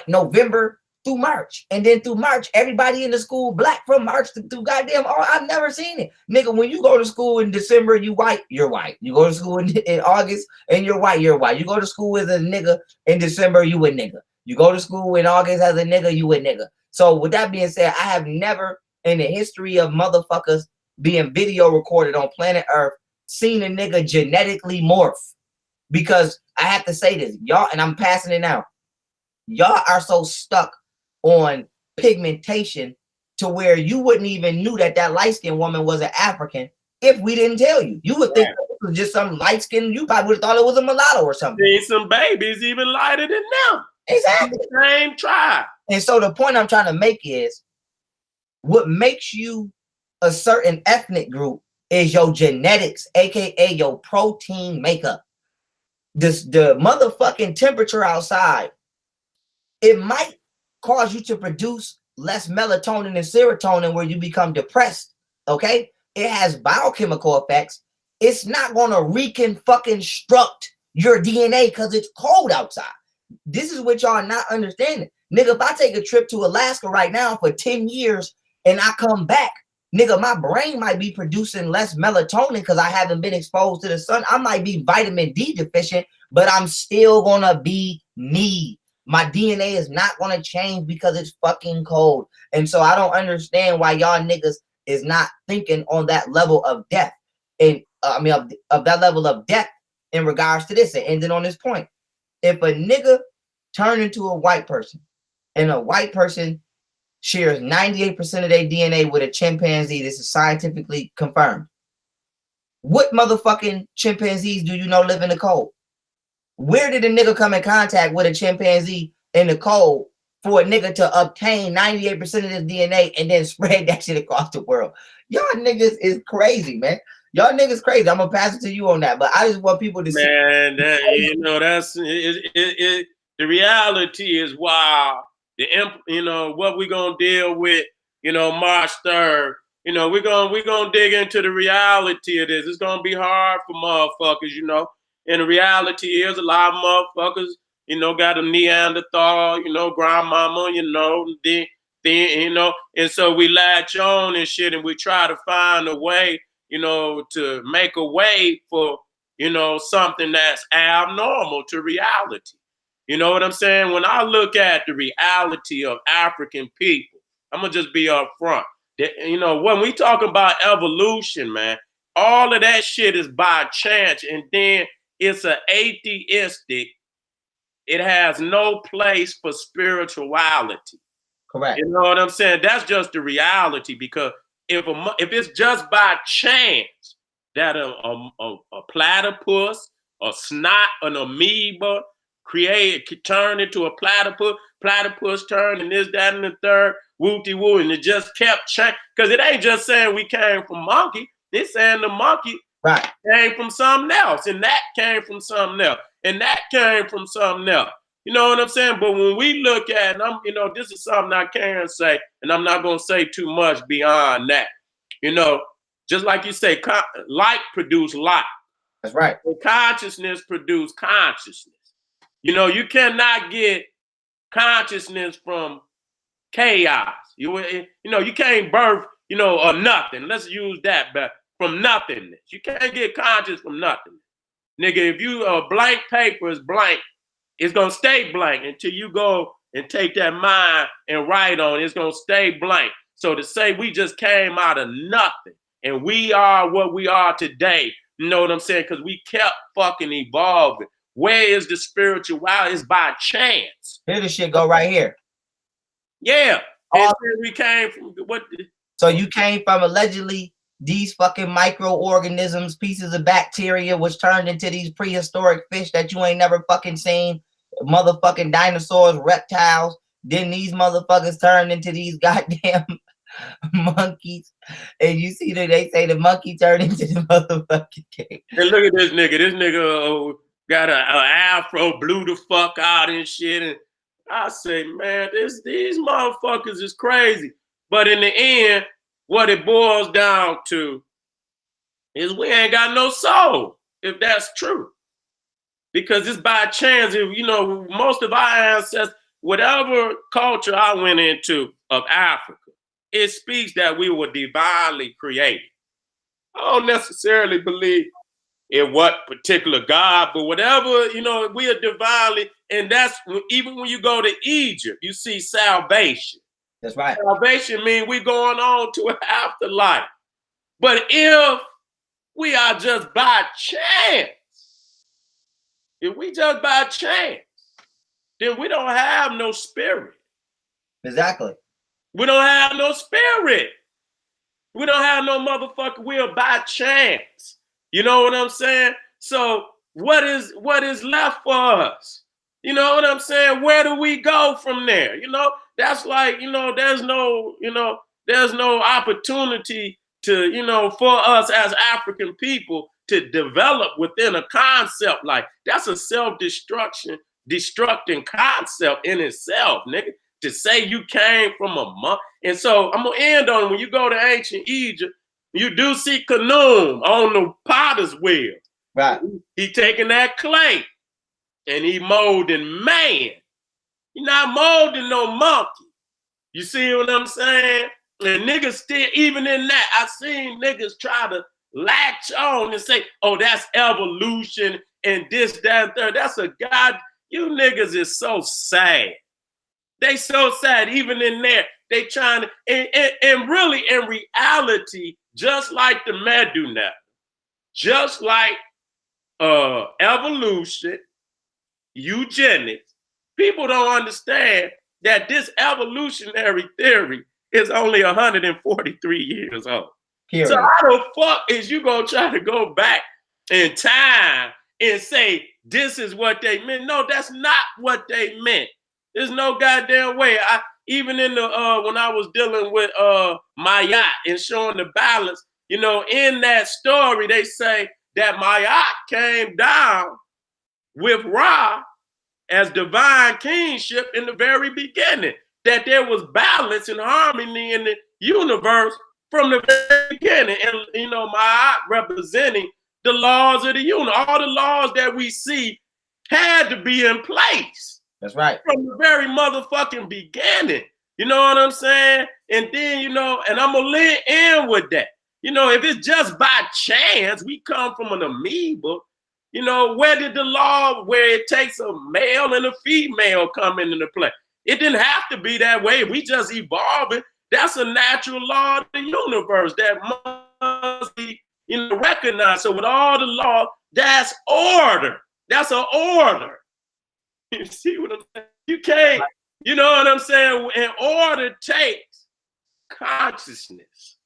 November through March. And then through March, everybody in the school black from March through goddamn, I've never seen it. Nigga, when you go to school in December, you white, you're white. You go to school in August and you're white, you're white. You go to school as a nigga in December, you a nigga. You go to school in August as a nigga, you a nigga. So with that being said, I have never in the history of motherfuckers being video recorded on planet Earth seen a nigga genetically morph. Because I have to say this, y'all, and I'm passing it now. Y'all are so stuck on pigmentation to where you wouldn't even knew that that light-skinned woman was an African if we didn't tell you. You would think it was just some light-skinned, you probably would have thought it was a mulatto or something. Seen some babies even lighter than them. Exactly. Same tribe. And so the point I'm trying to make is what makes you a certain ethnic group is your genetics, aka your protein makeup. The motherfucking temperature outside, it might cause you to produce less melatonin and serotonin where you become depressed. Okay, it has biochemical effects. It's not gonna reconstruct your DNA because it's cold outside. This is what y'all not understanding. Nigga, if I take a trip to Alaska right now for 10 years and I come back, nigga, my brain might be producing less melatonin because I haven't been exposed to the sun. I might be vitamin D deficient, but I'm still gonna be me. My DNA is not gonna change because it's fucking cold. And so I don't understand why y'all niggas is not thinking on that level of depth. And of that level of depth in regards to this. And ending on this point. If a nigga turn into a white person and a white person shares 98% of their DNA with a chimpanzee, this is scientifically confirmed. What motherfucking chimpanzees do you know live in the cold? Where did a nigga come in contact with a chimpanzee in the cold for a nigga to obtain 98% of his DNA and then spread that shit across the world? Y'all niggas is crazy, man. Y'all niggas crazy. I'm gonna pass it to you on that, but I just want people to see. Man, that, you know, that's it. The reality is wild. What we gonna deal with, March 3rd. We're gonna dig into the reality of this. It's gonna be hard for motherfuckers, And the reality is a lot of motherfuckers, got a Neanderthal, grandmama, and so we latch on and shit, and we try to find a way, to make a way for, something that's abnormal to reality. You know what I'm saying? When I look at the reality of African people, I'm gonna just be upfront. When we talk about evolution, man, all of that shit is by chance, and then it's an atheistic. It has no place for spirituality. Correct. You know what I'm saying? That's just the reality, because if it's just by chance that a platypus, a snot, an amoeba turn into a platypus turn, and this, that, and the third, wooty-woo, and it just kept changing. Because it ain't just saying we came from monkey. It's saying the monkey came from something else, and that came from something else, and that came from something else. You know what I'm saying? But when we look at, and this is something I can say, and I'm not going to say too much beyond that. Just like you say, light produce light. That's right. And consciousness produce consciousness. You cannot get consciousness from chaos. You can't birth, a nothing. Let's use that, but from nothingness. You can't get conscious from nothing. Nigga, if you blank paper is blank, it's gonna stay blank until you go and take that mind and write on it. It's gonna stay blank. So to say we just came out of nothing and we are what we are today, you know what I'm saying? Because we kept fucking evolving. Where is the spirituality? It's by chance. Here the shit go right here. Yeah. We came from what? So you came from allegedly these fucking microorganisms, pieces of bacteria, which turned into these prehistoric fish that you ain't never fucking seen, motherfucking dinosaurs, reptiles. Then these motherfuckers turned into these goddamn monkeys. And you see that they say the monkey turned into the motherfucking king. And look at this nigga. This nigga got an afro, blew the fuck out and shit. And I say, man, these motherfuckers is crazy. But in the end, what it boils down to is we ain't got no soul, if that's true. Because it's by chance, if you know, most of our ancestors, whatever culture I went into of Africa, it speaks that we were divinely created. I don't necessarily believe in what particular God, but whatever, you know, we are divinely, and that's even when you go to Egypt, you see salvation. That's right. Salvation means we're going on to an afterlife. But if we are just by chance, if we just by chance, then we don't have no spirit. Exactly. We don't have no spirit. We don't have no motherfucker will by chance. You know what I'm saying? So what is left for us? You know what I'm saying? Where do we go from there? You know, that's like, you know, there's no opportunity to, you know, for us as African people to develop within a concept like that's a destructing concept in itself, nigga. To say you came from a monk. And so I'm gonna end on when you go to ancient Egypt, you do see Khnum on the potter's wheel. Right. He taking that clay and he molding man. He not molding no monkey. You see what I'm saying? And niggas still, even in that, I seen niggas try to latch on and say, oh, that's evolution and this, that, and third. That's a god. You niggas is so sad. They so sad, even in there, they trying to, and really in reality, just like the Meduna, just like evolution, eugenics, people don't understand that this evolutionary theory is only 143 years old. Period. So how the fuck is you gonna try to go back in time and say this is what they meant? No, that's not what they meant. There's no goddamn way. Even in the when I was dealing with Mayat and showing the balance, you know, in that story they say that Mayat came down with Ra as divine kingship in the very beginning. That there was balance and harmony in the universe from the very beginning, and you know, Mayat representing the laws of the universe. All the laws that we see had to be in place. That's right. From the very motherfucking beginning. You know what I'm saying? And then, you know, and I'm going to lean in with that. You know, if it's just by chance, we come from an amoeba, you know, where did the law where it takes a male and a female come into play? It didn't have to be that way. We just evolving. That's a natural law of the universe that must be, you know, recognized. So with all the law, that's order. That's an order. You see what I'm saying? You can't, you know what I'm saying? And order takes consciousness.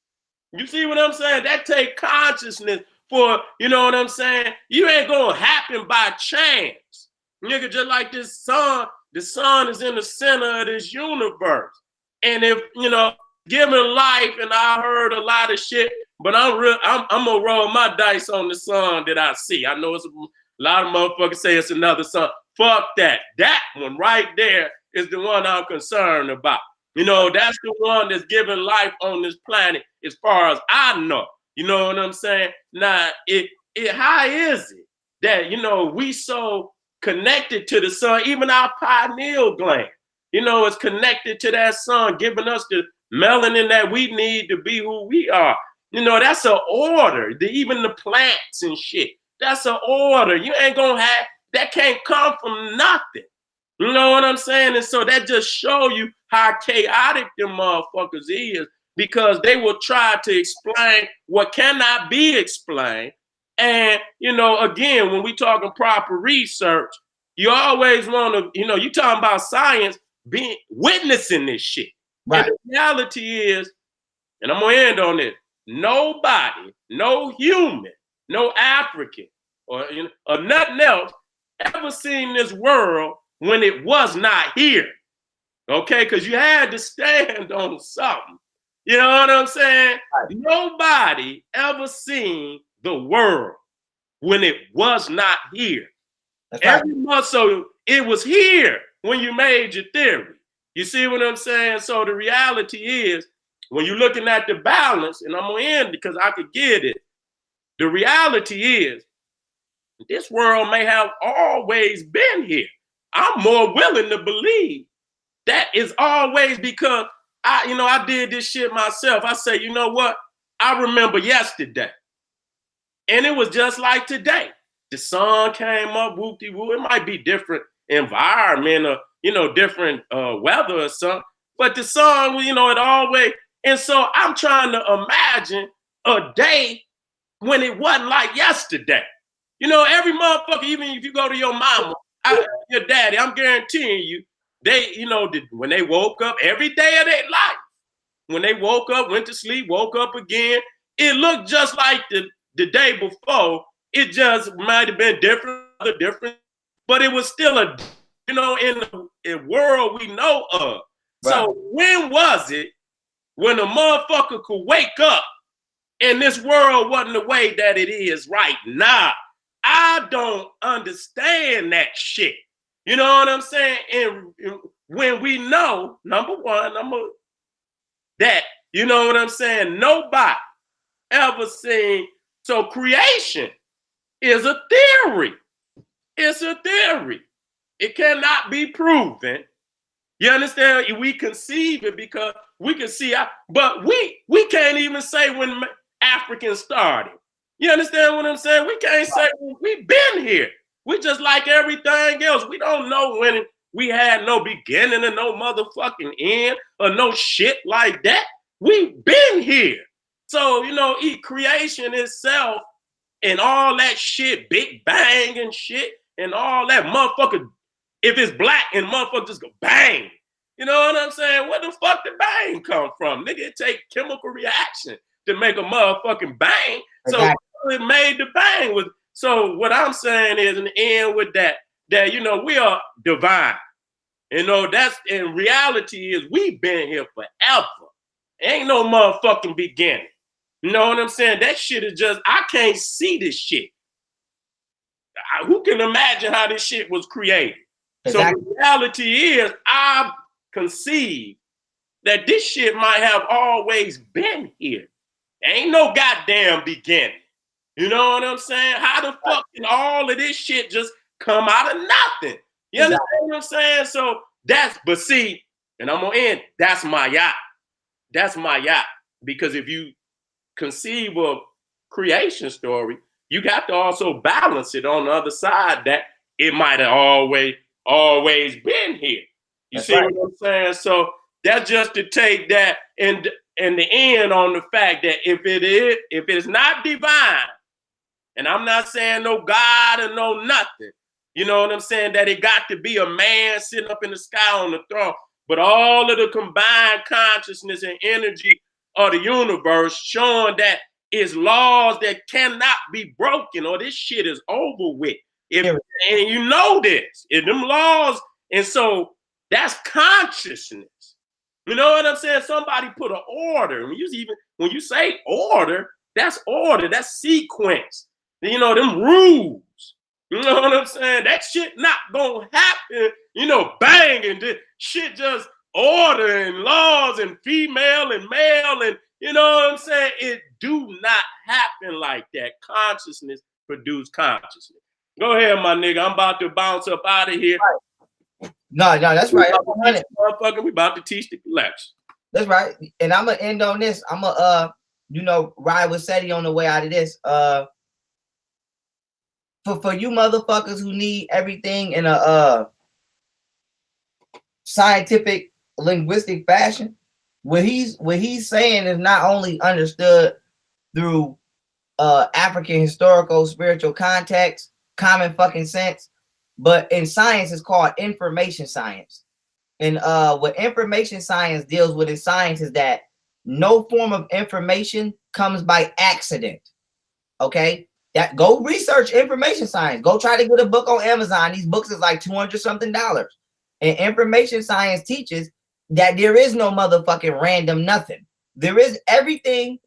You see what I'm saying? That takes consciousness for, you know what I'm saying? You ain't gonna happen by chance. Nigga, just like this sun, the sun is in the center of this universe. And if, you know, given life, and I heard a lot of shit, but I'm gonna roll my dice on the sun that I see. I know it's a lot of motherfuckers say it's another sun. Fuck that. That one right there is the one I'm concerned about. You know, that's the one that's giving life on this planet as far as I know. You know what I'm saying? Now, how is it that, you know, we so connected to the sun, even our pineal gland, you know, is connected to that sun, giving us the melanin that we need to be who we are. You know, that's an order. Even the plants and shit, that's an order. You ain't gonna have, that can't come from nothing. You know what I'm saying? And so that just show you how chaotic them motherfuckers is, because they will try to explain what cannot be explained. And, you know, again, when we talking proper research, you always want to, you know, you talking about science being witnessing this shit. Right. And the reality is and I'm gonna end on this. Nobody, no human, no African, or or nothing else ever seen this world when it was not here. Okay, because you had to stand on something. You know what I'm saying? Right. Nobody ever seen the world when it was not here. That's every month, so it was here when you made your theory. You see what I'm saying? So the reality is, when you're looking at the balance, and I'm gonna end because I could get it. The reality is, this world may have always been here. I'm more willing to believe that is always, because I did this shit myself. I say, you know what? I remember yesterday, and it was just like today. The sun came up, whoop-de-whoop. It might be different environment or, different weather or something, but the sun, it always, and so I'm trying to imagine a day when it wasn't like yesterday. Every motherfucker, even if you go to your mama, your daddy, I'm guaranteeing you, they, when they woke up every day of their life, when they woke up, went to sleep, woke up again, it looked just like the day before. It just might have been different, but it was still in the world we know of. Right. So when was it when a motherfucker could wake up and this world wasn't the way that it is right now? I don't understand that shit. You know what I'm saying? And when we know, number one, that, you know what I'm saying? Nobody ever seen. So creation is a theory. It's a theory. It cannot be proven. You understand? We conceive it because we can see, but we can't even say when Africans started. You understand what I'm saying? We can't say we've been here. We just like everything else. We don't know when we had no beginning and no motherfucking end or no shit like that. We've been here. So, creation itself and all that shit, Big Bang and shit and all that motherfucker, if it's black and motherfucker just go bang. You know what I'm saying? Where the fuck did bang come from? Nigga, it take chemical reaction to make a motherfucking bang. So it made the bang with. So what I'm saying is, in the end with that we are divine. That's in reality is we've been here forever. Ain't no motherfucking beginning. You know what I'm saying? That shit is just, I can't see this shit. Who can imagine how this shit was created? Exactly. So the reality is, I conceive that this shit might have always been here. There ain't no goddamn beginning. You know what I'm saying? How the fuck can all of this shit just come out of nothing? You understand what I'm saying? So but see, and I'm gonna end, that's my yacht. That's my yacht. Because if you conceive of creation story, you got to also balance it on the other side that it might have always been here. You see what I'm saying? So that's just to take that and the end on the fact that if it is not divine, and I'm not saying no God or no nothing, you know what I'm saying, that it got to be a man sitting up in the sky on the throne, but all of the combined consciousness and energy of the universe showing that it's laws that cannot be broken or this shit is over with. And you know this, if them laws, and so that's consciousness. You know what I'm saying? Somebody put an order. When you say order, that's sequence. Them rules. You know what I'm saying? That shit not gonna happen, bang, and this shit just order and laws and female and male and you know what I'm saying? It do not happen like that. Consciousness produce consciousness. Go ahead, my nigga. I'm about to bounce up out of here. No, that's right. Motherfucker, we about to teach the collection. That's right. And I'm gonna end on this. I'm gonna ride with Seti on the way out of this. For you motherfuckers who need everything in a scientific linguistic fashion, what he's saying is not only understood through African historical spiritual context, common fucking sense, but in science it's called information science. And what information science deals with in science is that no form of information comes by accident. Okay? That go research information science. Go try to get a book on Amazon. These books is like $200 something. And information science teaches that there is no motherfucking random nothing. There is everything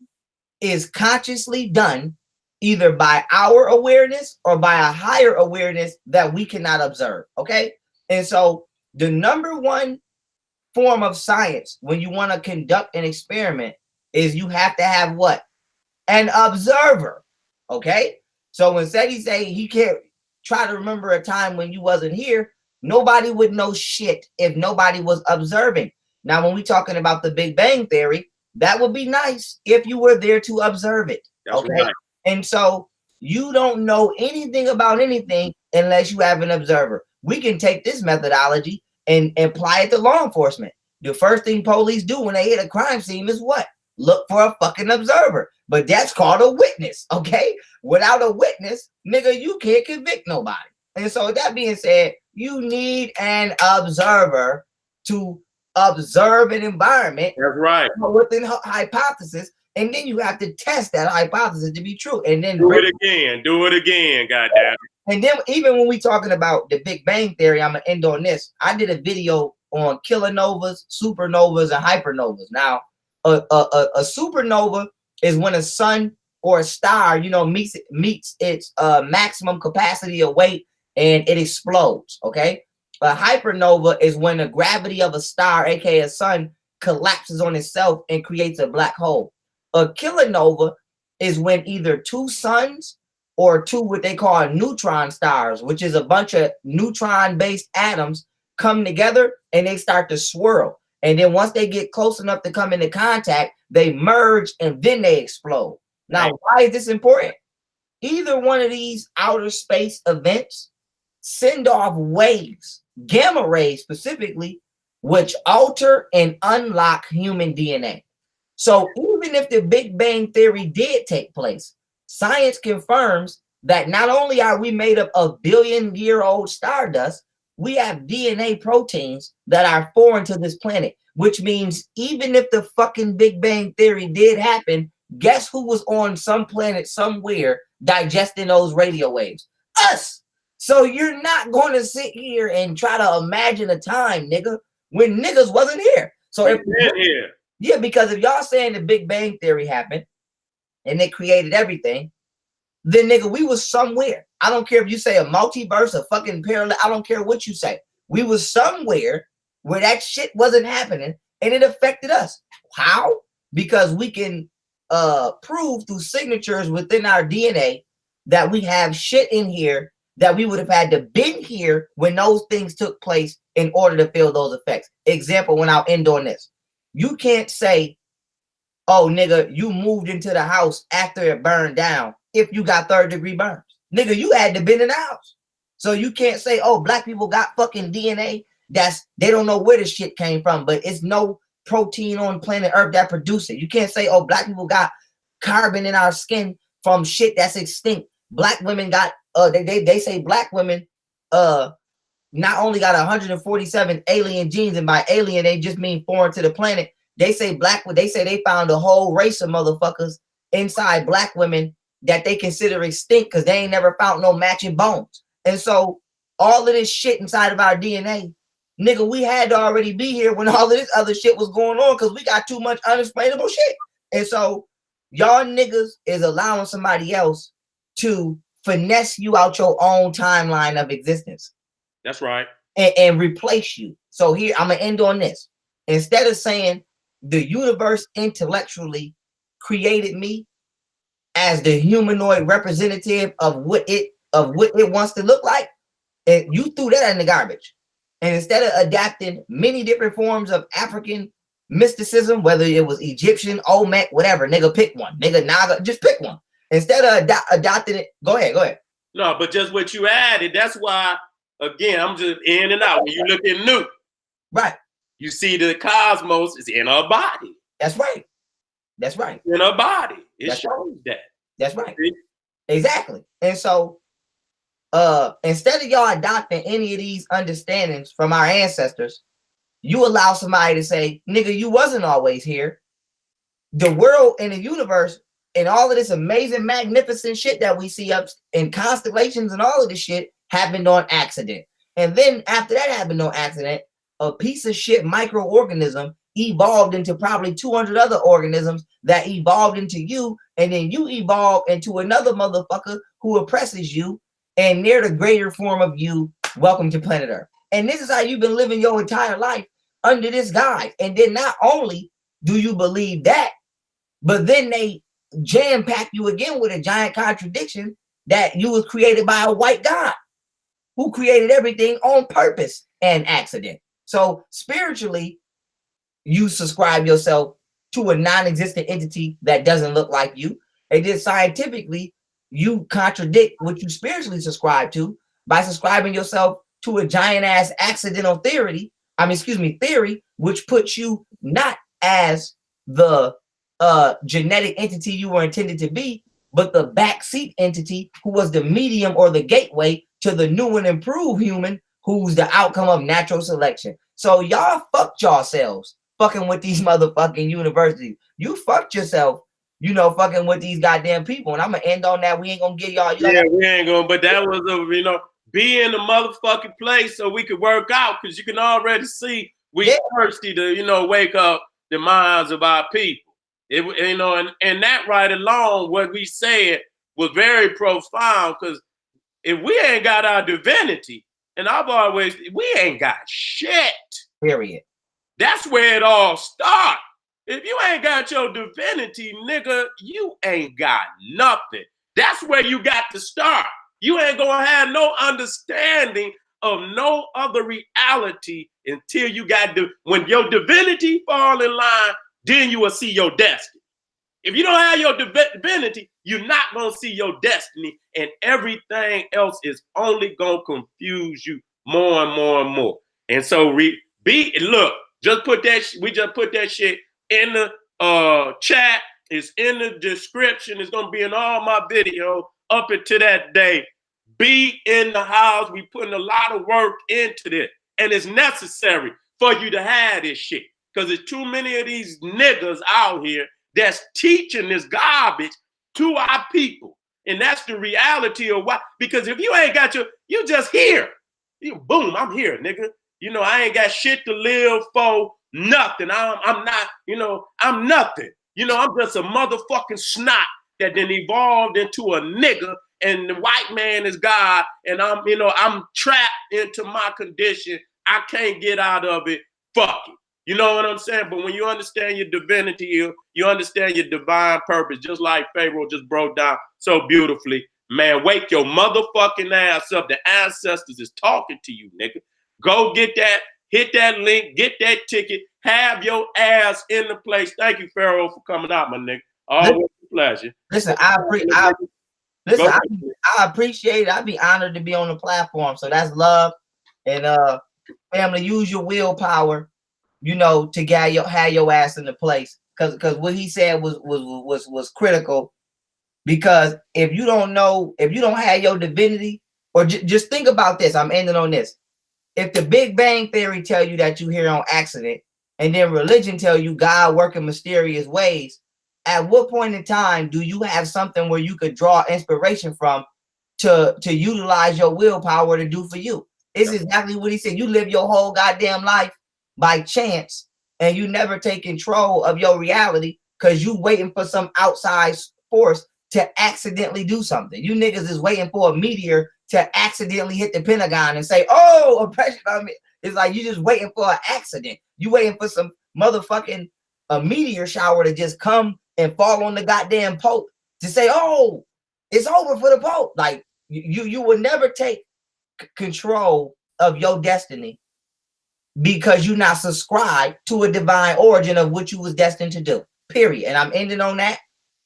is consciously done either by our awareness or by a higher awareness that we cannot observe. Okay. And so the number one form of science when you want to conduct an experiment is you have to have what? An observer. Okay. So when Seti say he can't try to remember a time when you wasn't here, nobody would know shit if nobody was observing. Now, when we talking about the Big Bang Theory, that would be nice if you were there to observe it. That's okay. Right. And so you don't know anything about anything unless you have an observer. We can take this methodology and apply it to law enforcement. The first thing police do when they hit a crime scene is what? Look for a fucking observer. But that's called a witness. Okay. Without a witness, nigga, you can't convict nobody. And so that being said, you need an observer to observe an environment. That's right. Within hypothesis, and then you have to test that hypothesis to be true, and then do it again, goddamn. And then even when we talking about the Big Bang Theory, I'm gonna end on this. I did a video on kilonovas, supernovas, and hypernovas. Now, a supernova is when a sun or a star, meets its maximum capacity of weight and it explodes. Okay. A hypernova is when the gravity of a star, aka a sun, collapses on itself and creates a black hole. A kilonova is when either two suns or two what they call neutron stars, which is a bunch of neutron-based atoms, come together and they start to swirl. And then once they get close enough to come into contact, they merge and then they explode. Now, why is this important? Either one of these outer space events send off waves, gamma rays specifically, which alter and unlock human DNA. So even if the Big Bang Theory did take place, science confirms that not only are we made up of billion-year-old stardust, we have DNA proteins that are foreign to this planet, which means even if the fucking Big Bang Theory did happen, guess who was on some planet somewhere digesting those radio waves? Us! So you're not going to sit here and try to imagine a time, nigga, when niggas wasn't here. So if here. Yeah, because if y'all saying the Big Bang Theory happened and they created everything, then nigga, we was somewhere. I don't care if you say a multiverse, a fucking parallel. I don't care what you say. We was somewhere where that shit wasn't happening and it affected us. How? Because we can prove through signatures within our DNA that we have shit in here that we would have had to been here when those things took place in order to feel those effects. Example, when I'll end on this. You can't say, oh, nigga, you moved into the house after it burned down if you got third-degree burns. Nigga, you had to been in the house. So you can't say, oh, black people got fucking DNA. They don't know where the shit came from, but it's no protein on planet Earth that produce it. You can't say, oh, black people got carbon in our skin from shit that's extinct. Black women got, they say black women not only got 147 alien genes, and by alien they just mean foreign to the planet. They say they found a whole race of motherfuckers inside black women that they consider extinct because they ain't never found no matching bones. And so all of this shit inside of our DNA, nigga, we had to already be here when all of this other shit was going on because we got too much unexplainable shit. And so y'all niggas is allowing somebody else to finesse you out your own timeline of existence. That's right. And replace you. So here, I'm going to end on this. Instead of saying the universe intellectually created me as the humanoid representative of what it wants to look like, and you threw that in the garbage. And instead of adapting many different forms of African mysticism, whether it was Egyptian, Olmec, whatever, nigga, pick one. Nigga, Naga, just pick one. Instead of adopting it, go ahead. No, but just what you added, that's why, again, I'm just in and out. When you look at Nuke, right, you see the cosmos is in our body. That's right. In our body. It shows that. That's right. See? Exactly. And so instead of y'all adopting any of these understandings from our ancestors, you allow somebody to say, nigga, you wasn't always here. the world and the universe and all of this amazing, magnificent shit that we see up in constellations and all of this shit happened on accident. And then after that happened on accident, a piece of shit microorganism evolved into probably 200 other organisms that evolved into you, and then you evolve into another motherfucker who oppresses you, and they're the greater form of you. Welcome to planet Earth. And this is how you've been living your entire life under this guy. And then not only do you believe that, but then they jam-pack you again with a giant contradiction that you was created by a white God who created everything on purpose and accident. So spiritually, you subscribe yourself to a non-existent entity that doesn't look like you. And then scientifically, you contradict what you spiritually subscribe to by subscribing yourself to a giant ass accidental theory, which puts you not as the genetic entity you were intended to be, but the backseat entity who was the medium or the gateway to the new and improved human who's the outcome of natural selection. So y'all fucked yourselves fucking with these motherfucking universities. You fucked yourself, you know, fucking with these goddamn people. And I'm gonna end on that. We ain't gonna get y'all. Yeah, we ain't gonna, but that was a, you know, be in the motherfucking place so we could work out, because you can already see we thirsty to, you know, wake up the minds of our people. It, you know, and that right along, what we said was very profound, because if we ain't got our divinity, and I've always, we ain't got shit. Period. That's where it all starts. If you ain't got your divinity, nigga, you ain't got nothing. That's where you got to start. You ain't gonna have no understanding of no other reality until you got to, when your divinity fall in line, then you will see your destiny. If you don't have your divinity, you're not gonna see your destiny, and everything else is only gonna confuse you more and more and more. And so look, just put that, we just put that shit in the chat. It's in the description. It's gonna be in all my videos up until that day. Be in the house. We putting a lot of work into this, and it's necessary for you to have this shit, because there's too many of these niggas out here that's teaching this garbage to our people. And that's the reality of why, because if you ain't got you just here. You boom, I'm here, nigga. You know, I ain't got shit to live for, nothing. I'm not, you know, I'm nothing. You know, I'm just a motherfucking snot that then evolved into a nigga, and the white man is God, and I'm, you know, I'm trapped into my condition. I can't get out of it. Fuck it. You know what I'm saying? But when you understand your divinity, you understand your divine purpose, just like Pharaoh just broke down so beautifully. Man, wake your motherfucking ass up. The ancestors is talking to you, nigga. Go get that, hit that link, get that ticket, have your ass in the place. Thank you, Pharaoh, for coming out, my nigga. Always a pleasure. Listen, I appreciate it. I'd be honored to be on the platform. So that's love. And family, use your willpower, you know, to have your ass in the place. Because what he said was critical. Because if you don't know, if you don't have your divinity, or just think about this, I'm ending on this. If the Big Bang Theory tell you that you here on accident, and then religion tell you God work in mysterious ways, at what point in time do you have something where you could draw inspiration from to utilize your willpower to do for you? It's exactly what he said. You live your whole goddamn life by chance, and you never take control of your reality because you waiting for some outside force to accidentally do something. You niggas is waiting for a meteor to accidentally hit the Pentagon and say, oh, oppression on me. It's like you just waiting for an accident. You waiting for some motherfucking meteor shower to just come and fall on the goddamn Pope to say, oh, it's over for the Pope. Like you will never take control of your destiny because you're not subscribed to a divine origin of what you was destined to do. Period. And I'm ending on that.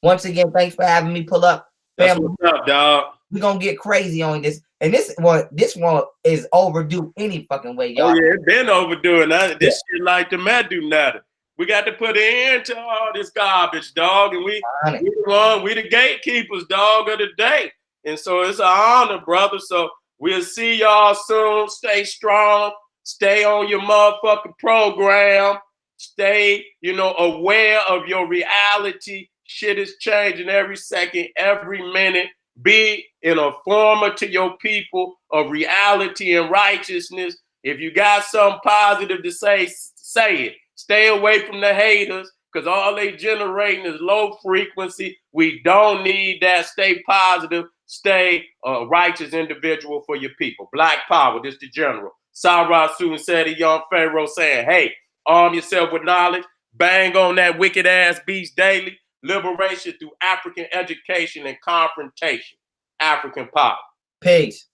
Once again, thanks for having me pull up. Family, what's up, dog. We're gonna get crazy on this. And this one is overdue any fucking way, y'all. Oh, yeah, it's been overdue. And this shit like the Madu Nada. We got to put an end to all this garbage, dog. And we the gatekeepers, dog, of the day. And so it's an honor, brother. So we'll see y'all soon. Stay strong. Stay on your motherfucking program. Stay, you know, aware of your reality. Shit is changing every second, every minute. Be an informer to your people of reality and righteousness. If you got something positive to say, say it. Stay away from the haters, because all they generating is low frequency. We don't need that. Stay positive. Stay a righteous individual for your people. Black power. This the general. Sarah Sue Seti, young Pharaoh saying, hey, arm yourself with knowledge. Bang on that wicked ass beast daily. Liberation through African education and confrontation. African power. Peace.